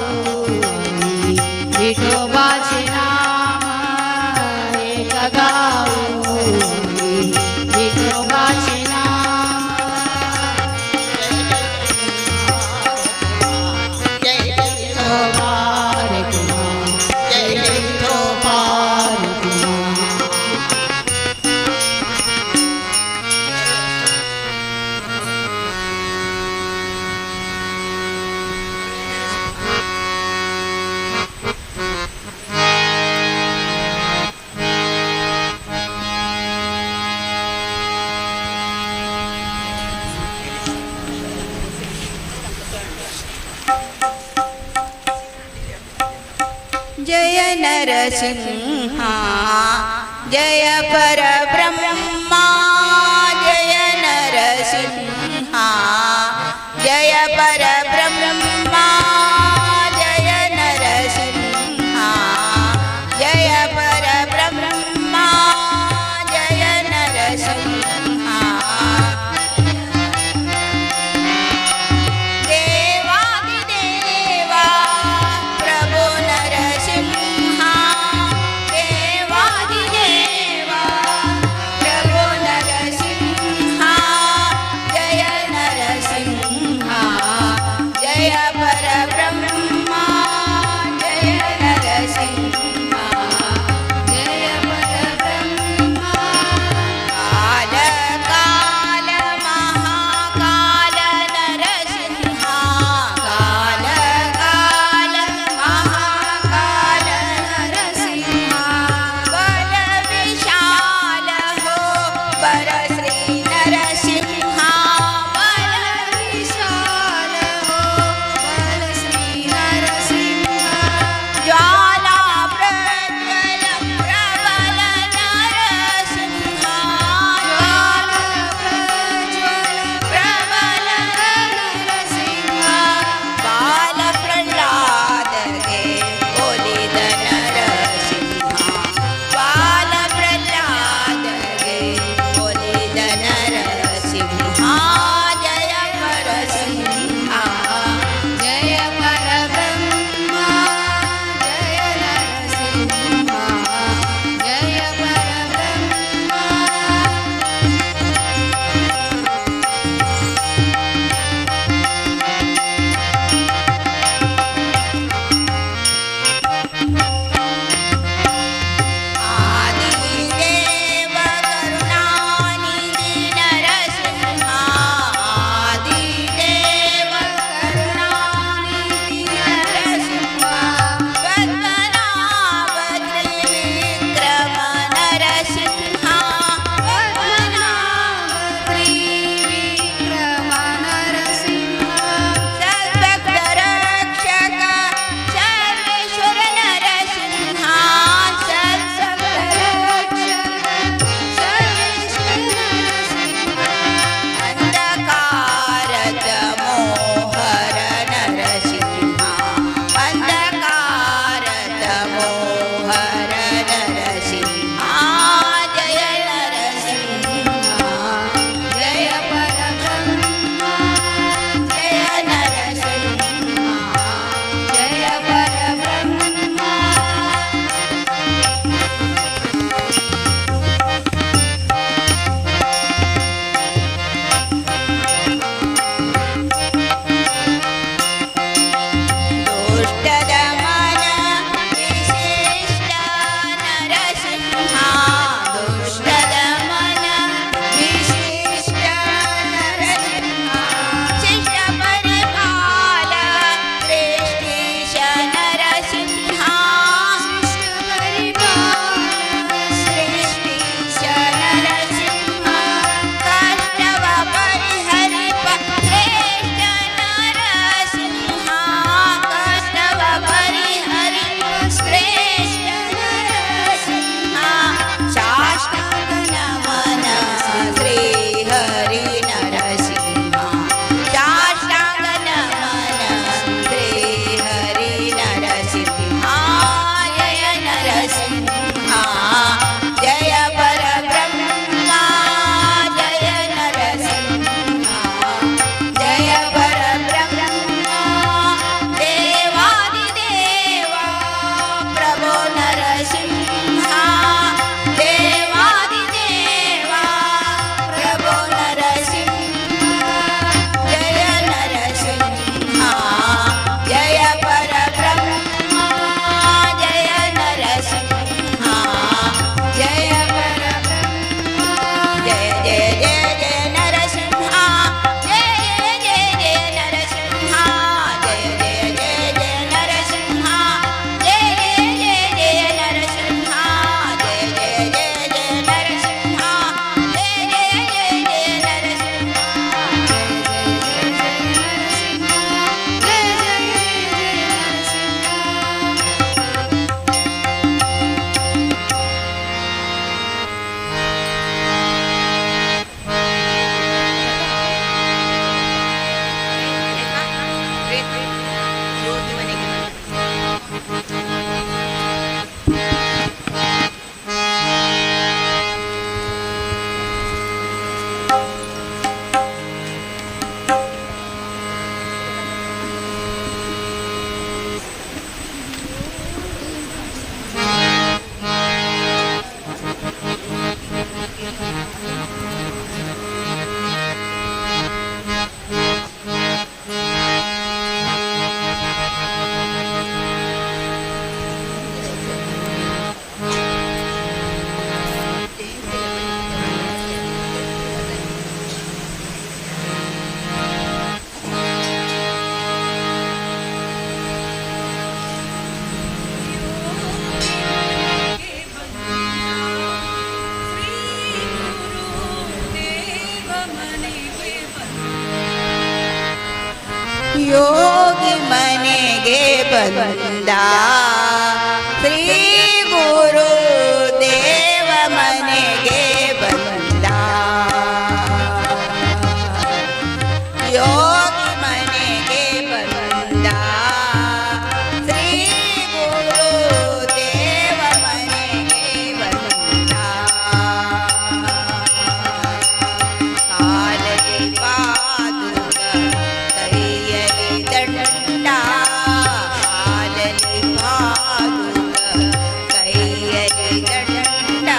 [SPEAKER 4] विठोबाचे नाम एक गाऊ विठोबाचे नाम
[SPEAKER 1] जय
[SPEAKER 4] विठोबा रे कुमा
[SPEAKER 1] जय
[SPEAKER 4] विठोबा रे कुमा
[SPEAKER 3] जय नरसिंहा जय परब्रह्मा जय नरसिंहा जय परब्रह्मा जय नरसिंहा जय परब्रह्मा जय नरसिंहा देवादिदेवा प्रभो नरसिंहा देवादिदेवा प्रभो नरसिंहा जय नरसिंहा ಬಂದ ಶ್ರೀ ಗುರು ದೇವ ಮನೆಗೆ ಬಂದ ಯೋಗಿ ಮನೆಗೆ ಬಂದ ಶ್ರೀ ಗುರು ದೇವ ಮನೆಗೆ ಬಂದ ಕಾಲಗೆ ಪಾದುಕ ಕೈಯಲ್ಲಿ ದಂಡ ಕಾಲಲ್ಲಿ ಪಾದುಕ ಕೈಯಲ್ಲಿ ದಂಡ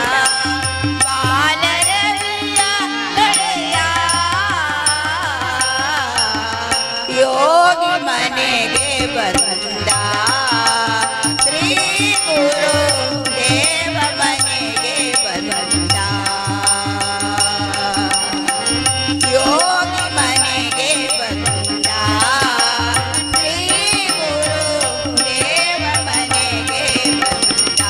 [SPEAKER 3] ಬಾಲರಲ್ಲ ಗೆಳೆಯ ಯೋಗಿ ಮನೆಗೆ ಬಂದ ಶ್ರೀ ಗುರು ದೇವ ಮನೆಗೆ ಬಂದ ಯೋಗಿ ಮನೆಗೆ ಬಂದ ಶ್ರೀ ಗುರು ದೇವ ಮನೆಗೆ ಬಂದ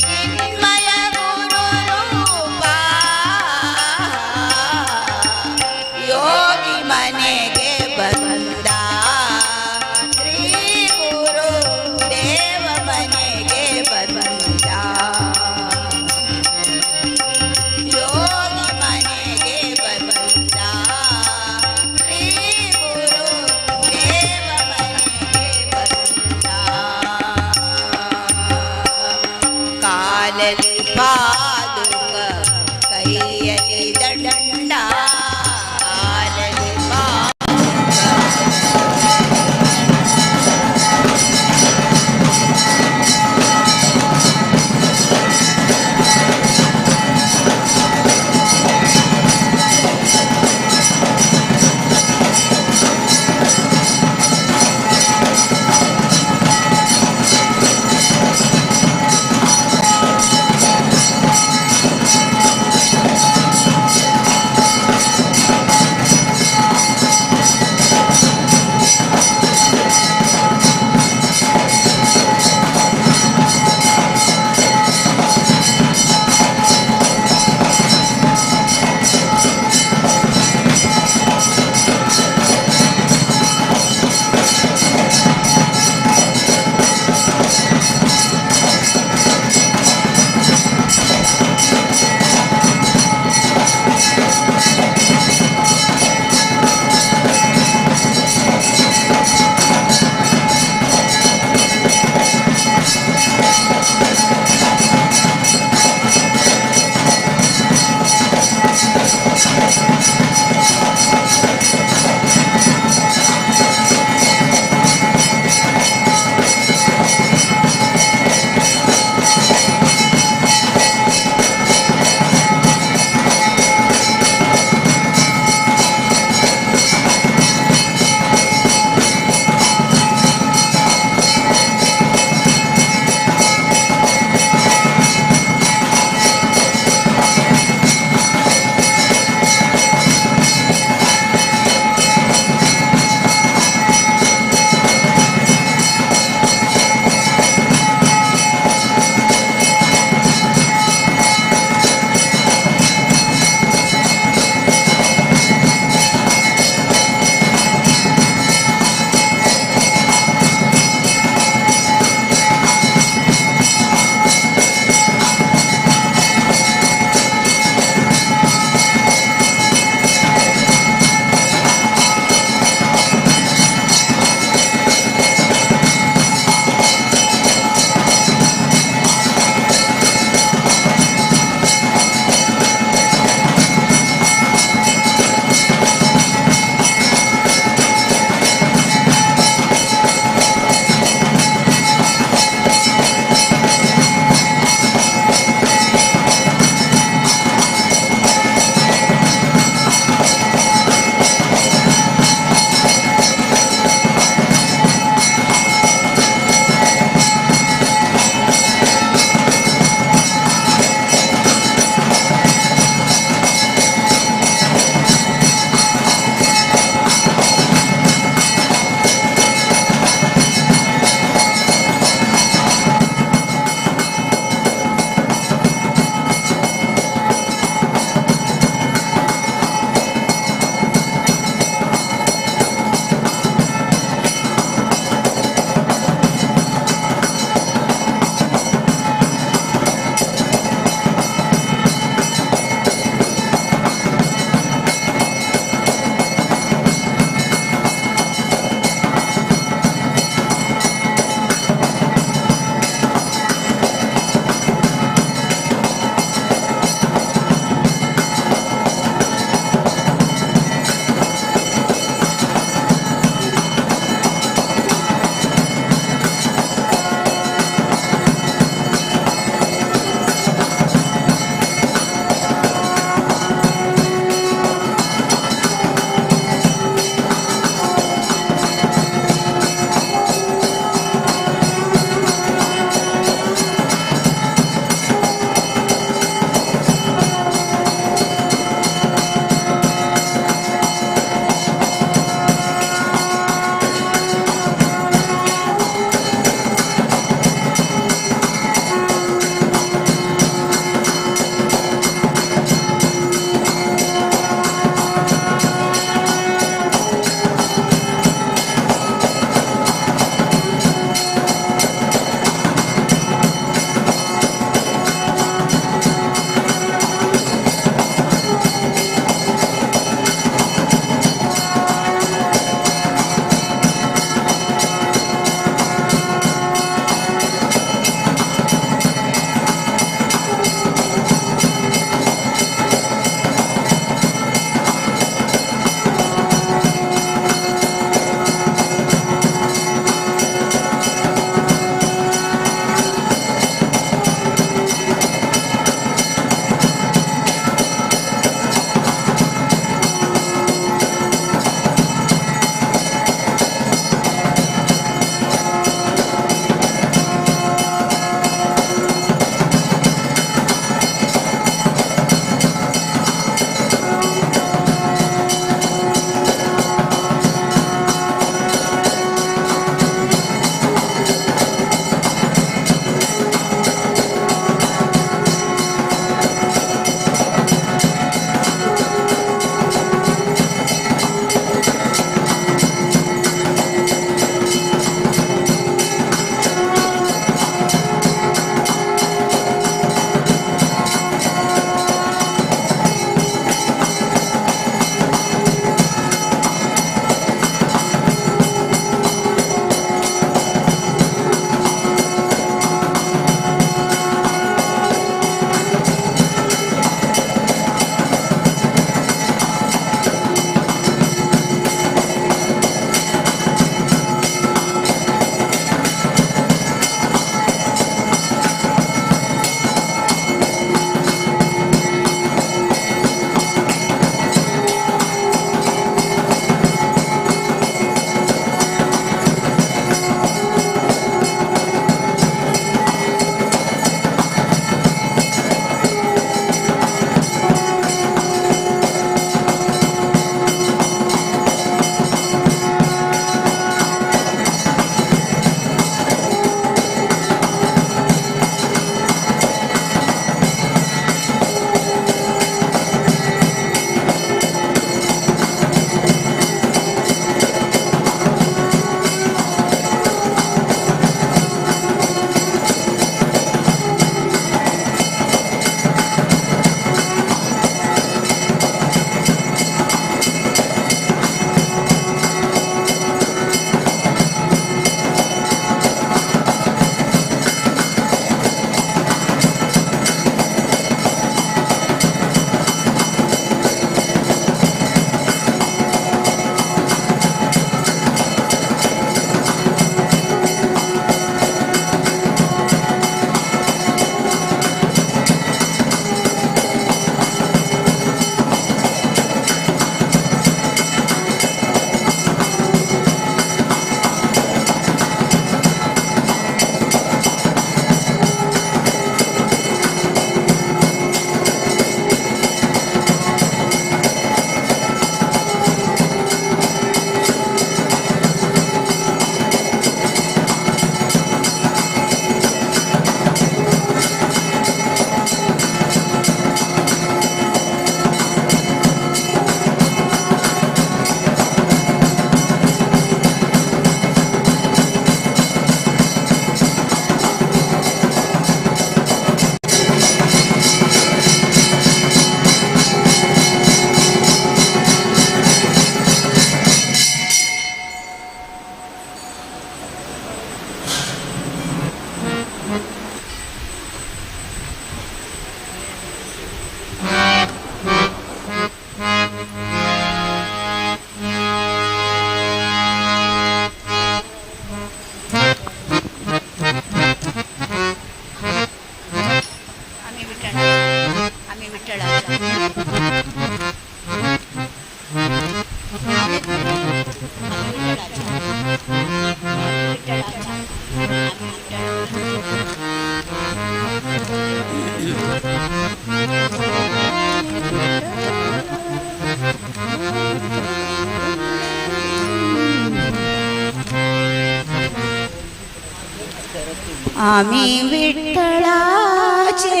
[SPEAKER 3] आम्ही विठ्ठलाचे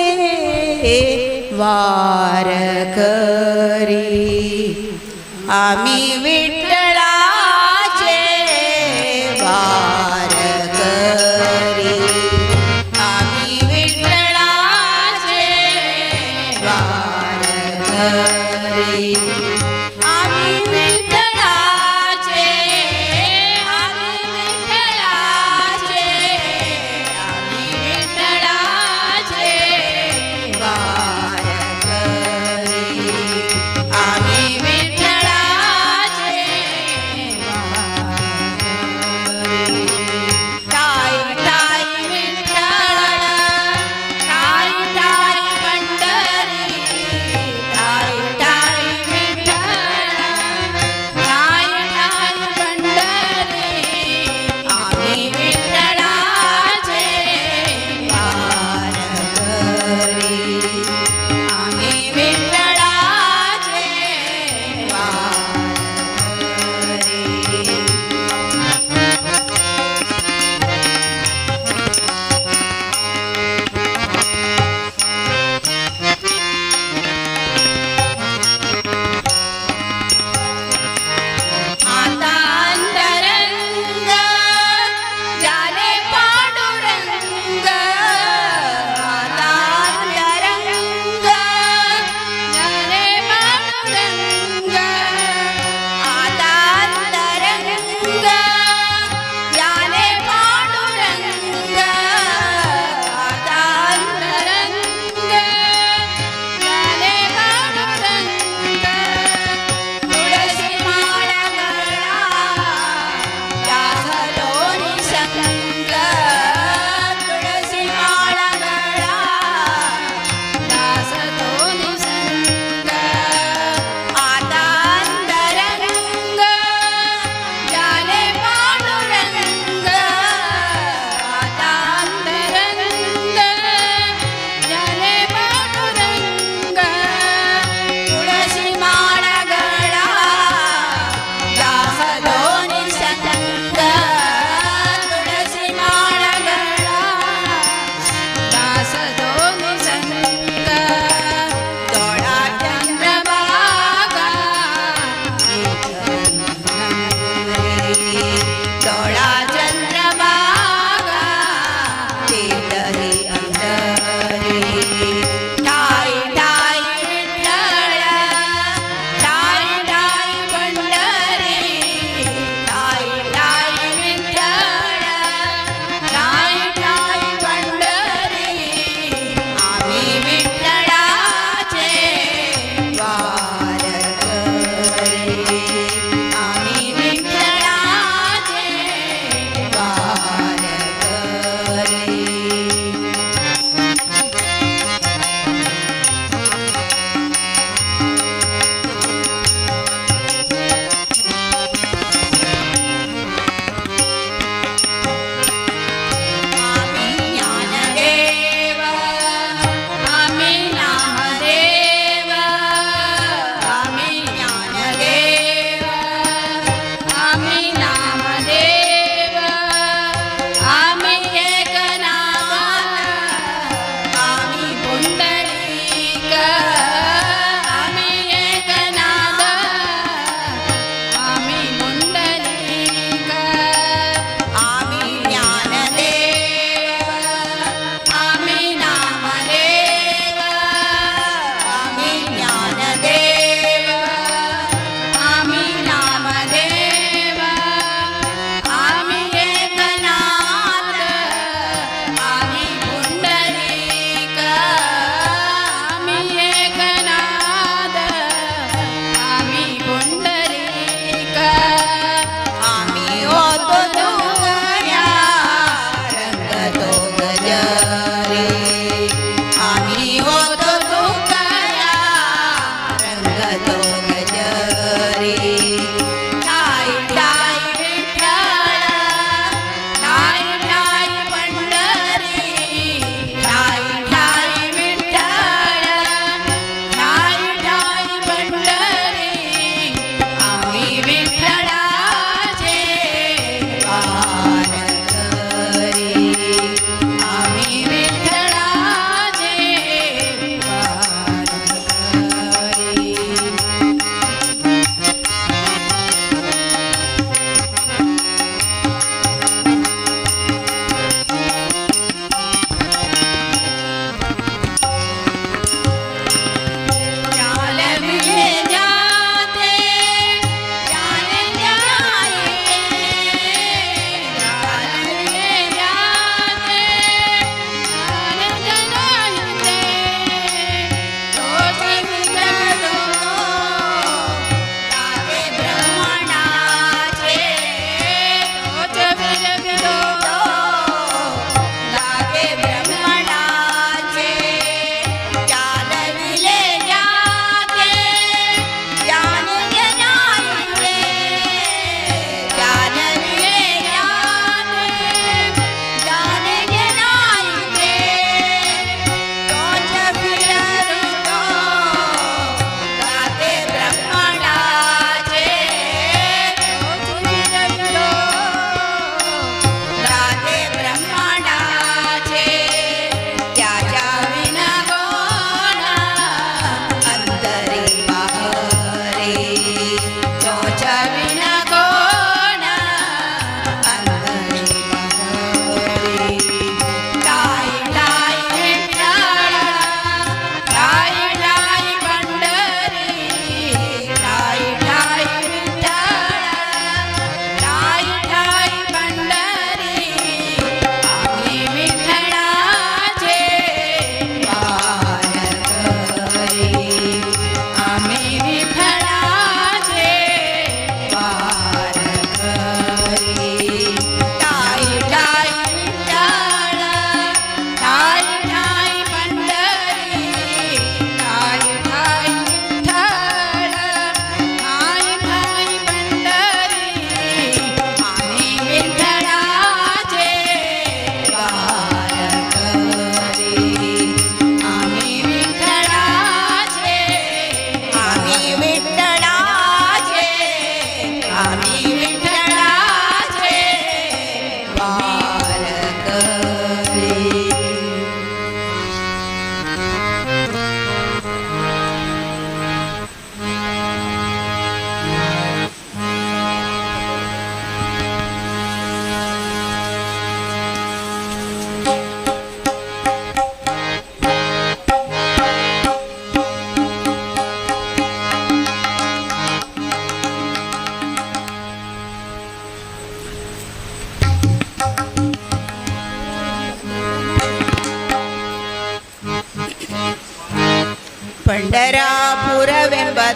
[SPEAKER 3] वारकरी आम्ही विठ्ठलाचे वारकरी आम्ही विठ्ठलाचे वारकरी आम्ही विठ्ठलाचे आम्ही विठ्ठलाचे आम्ही विठ्ठलाचे वारकरी आम्ही विठ्ठलाचे वारकरी टाय टाय विठ्ठल टाय टाय पंढरी टाय टाय विठ्ठल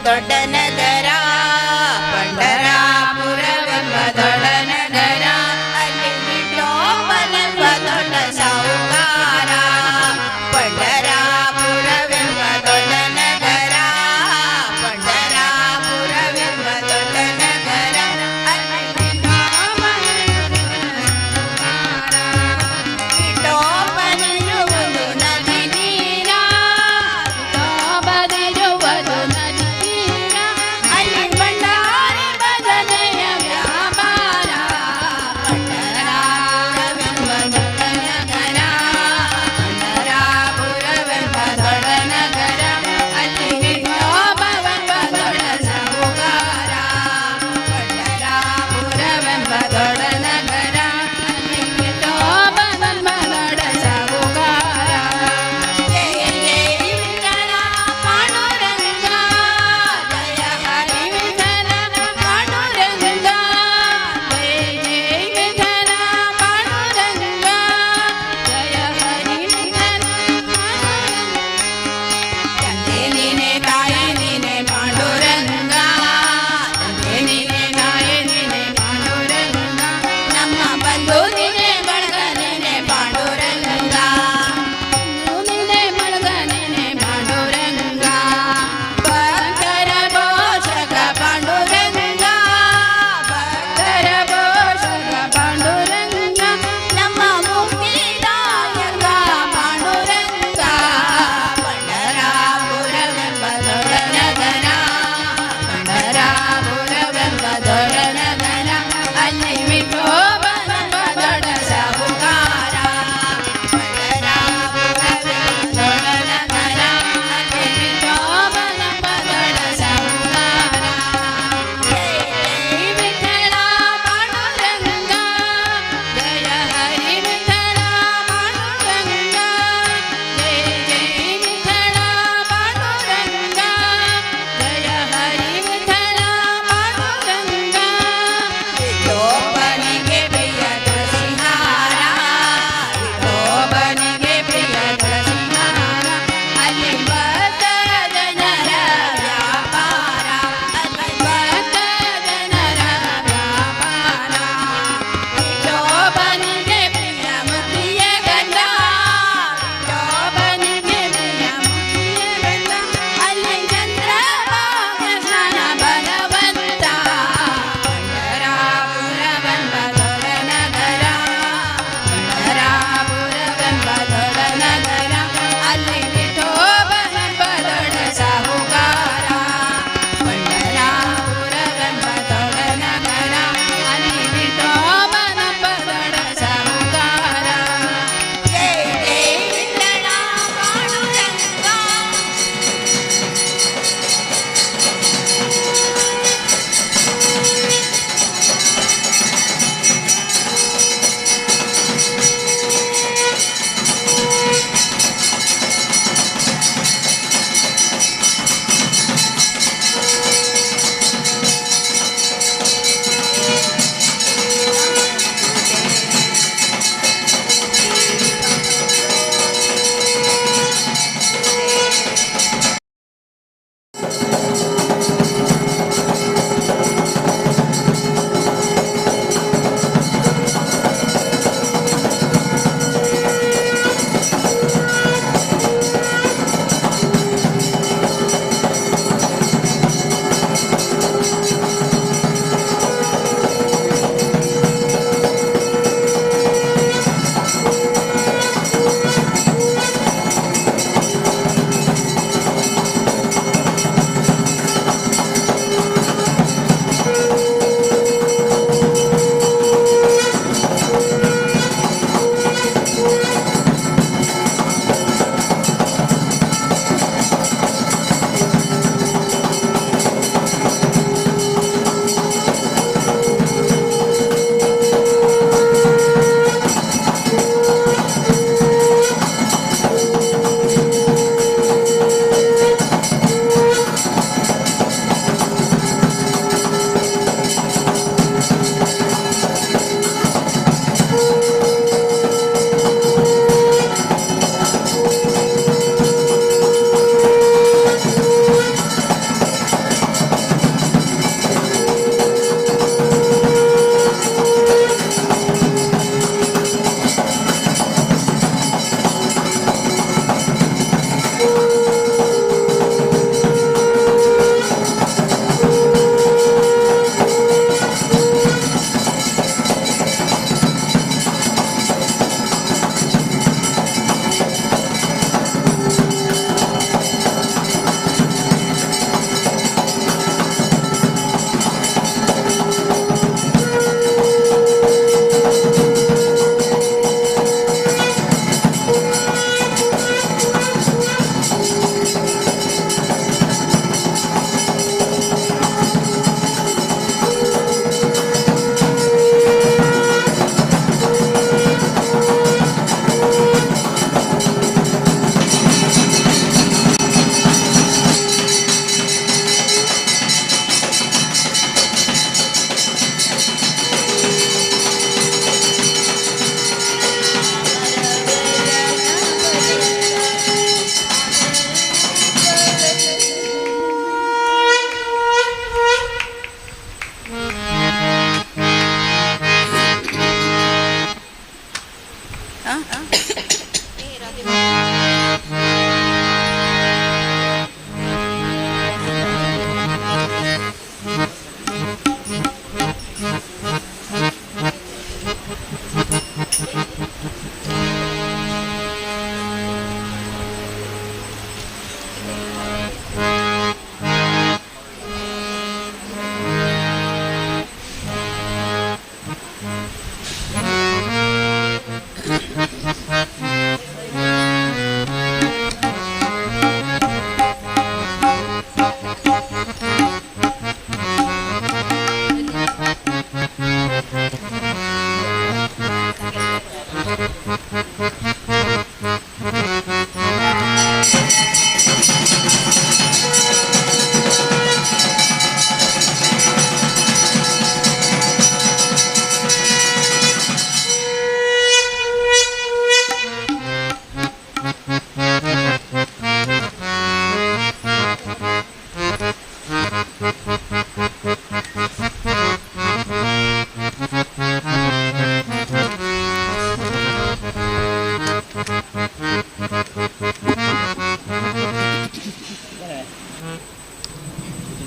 [SPEAKER 3] ದೊಡ್ಡ ನಗರ ಪಂಡರಾಪುರವೆಂಬ ದೊಡ್ಡ ನಗರ ಅಲ್ಲಿ ವಿಠೋಬನೆಂಬ ದೊಡ್ಡ ಸಾಹುಕಾರ ಪಂಡರಾಪುರವೆಂಬ ದೊಡ್ಡ ನಗರ ಪಂಡರಾಪುರವೆಂಬ ದೊಡ್ಡ ನಗರ ಅಲ್ಲಿ ವಿಠೋಬನಿರುವುದು ನದಿ ತೀರ
[SPEAKER 4] ಬದಿರುವುದು ನದಿ ತೀರ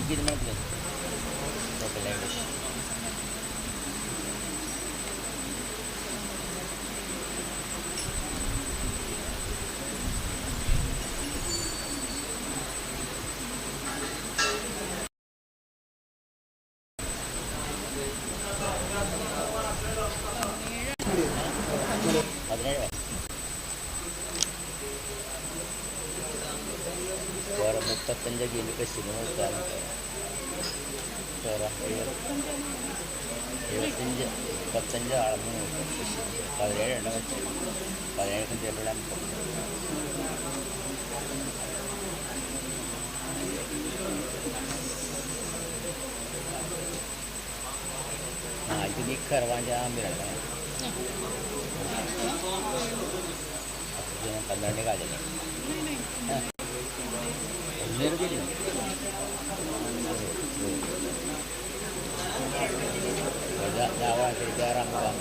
[SPEAKER 5] Sige naman please. Okay lang guys. Para magpatandagi ni kasi nungutan. Para ಇವತ್ತಿಂದ 25 17 17 bulan nah itu nikah wanja ambil lah jangan pandang nikah aja nih bener gini dakwah jarang bang.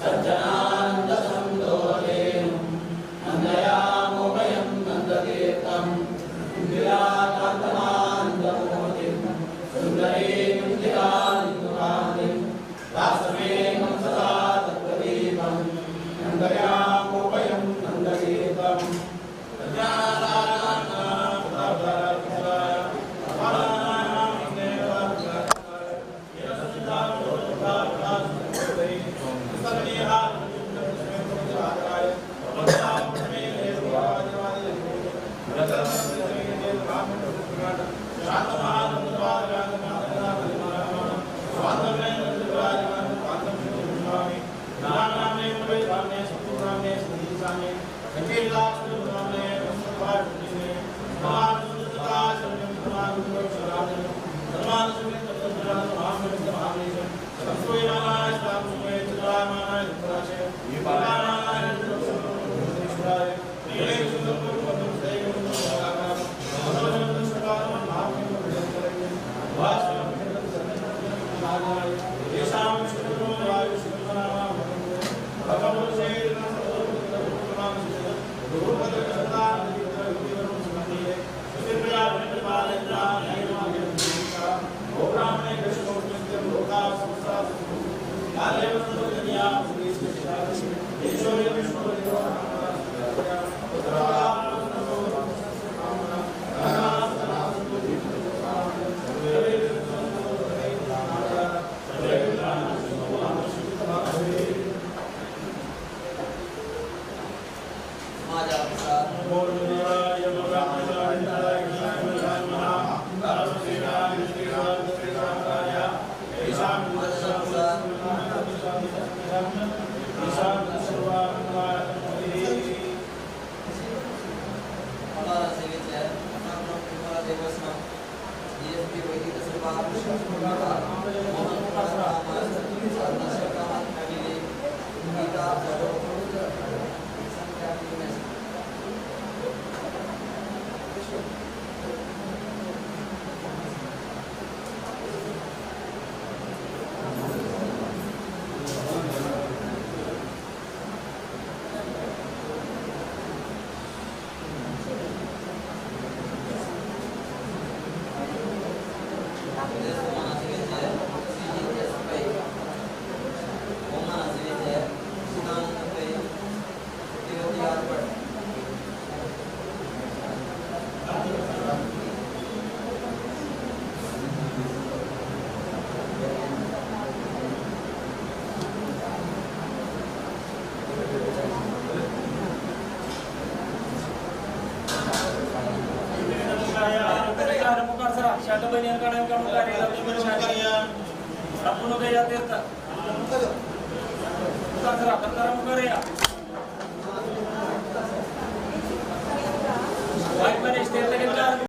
[SPEAKER 6] Sajjananda banian kadang kamu kari lagi bersyariah. Rapuno gaya tirta. Bukan serah, tentara mukarya.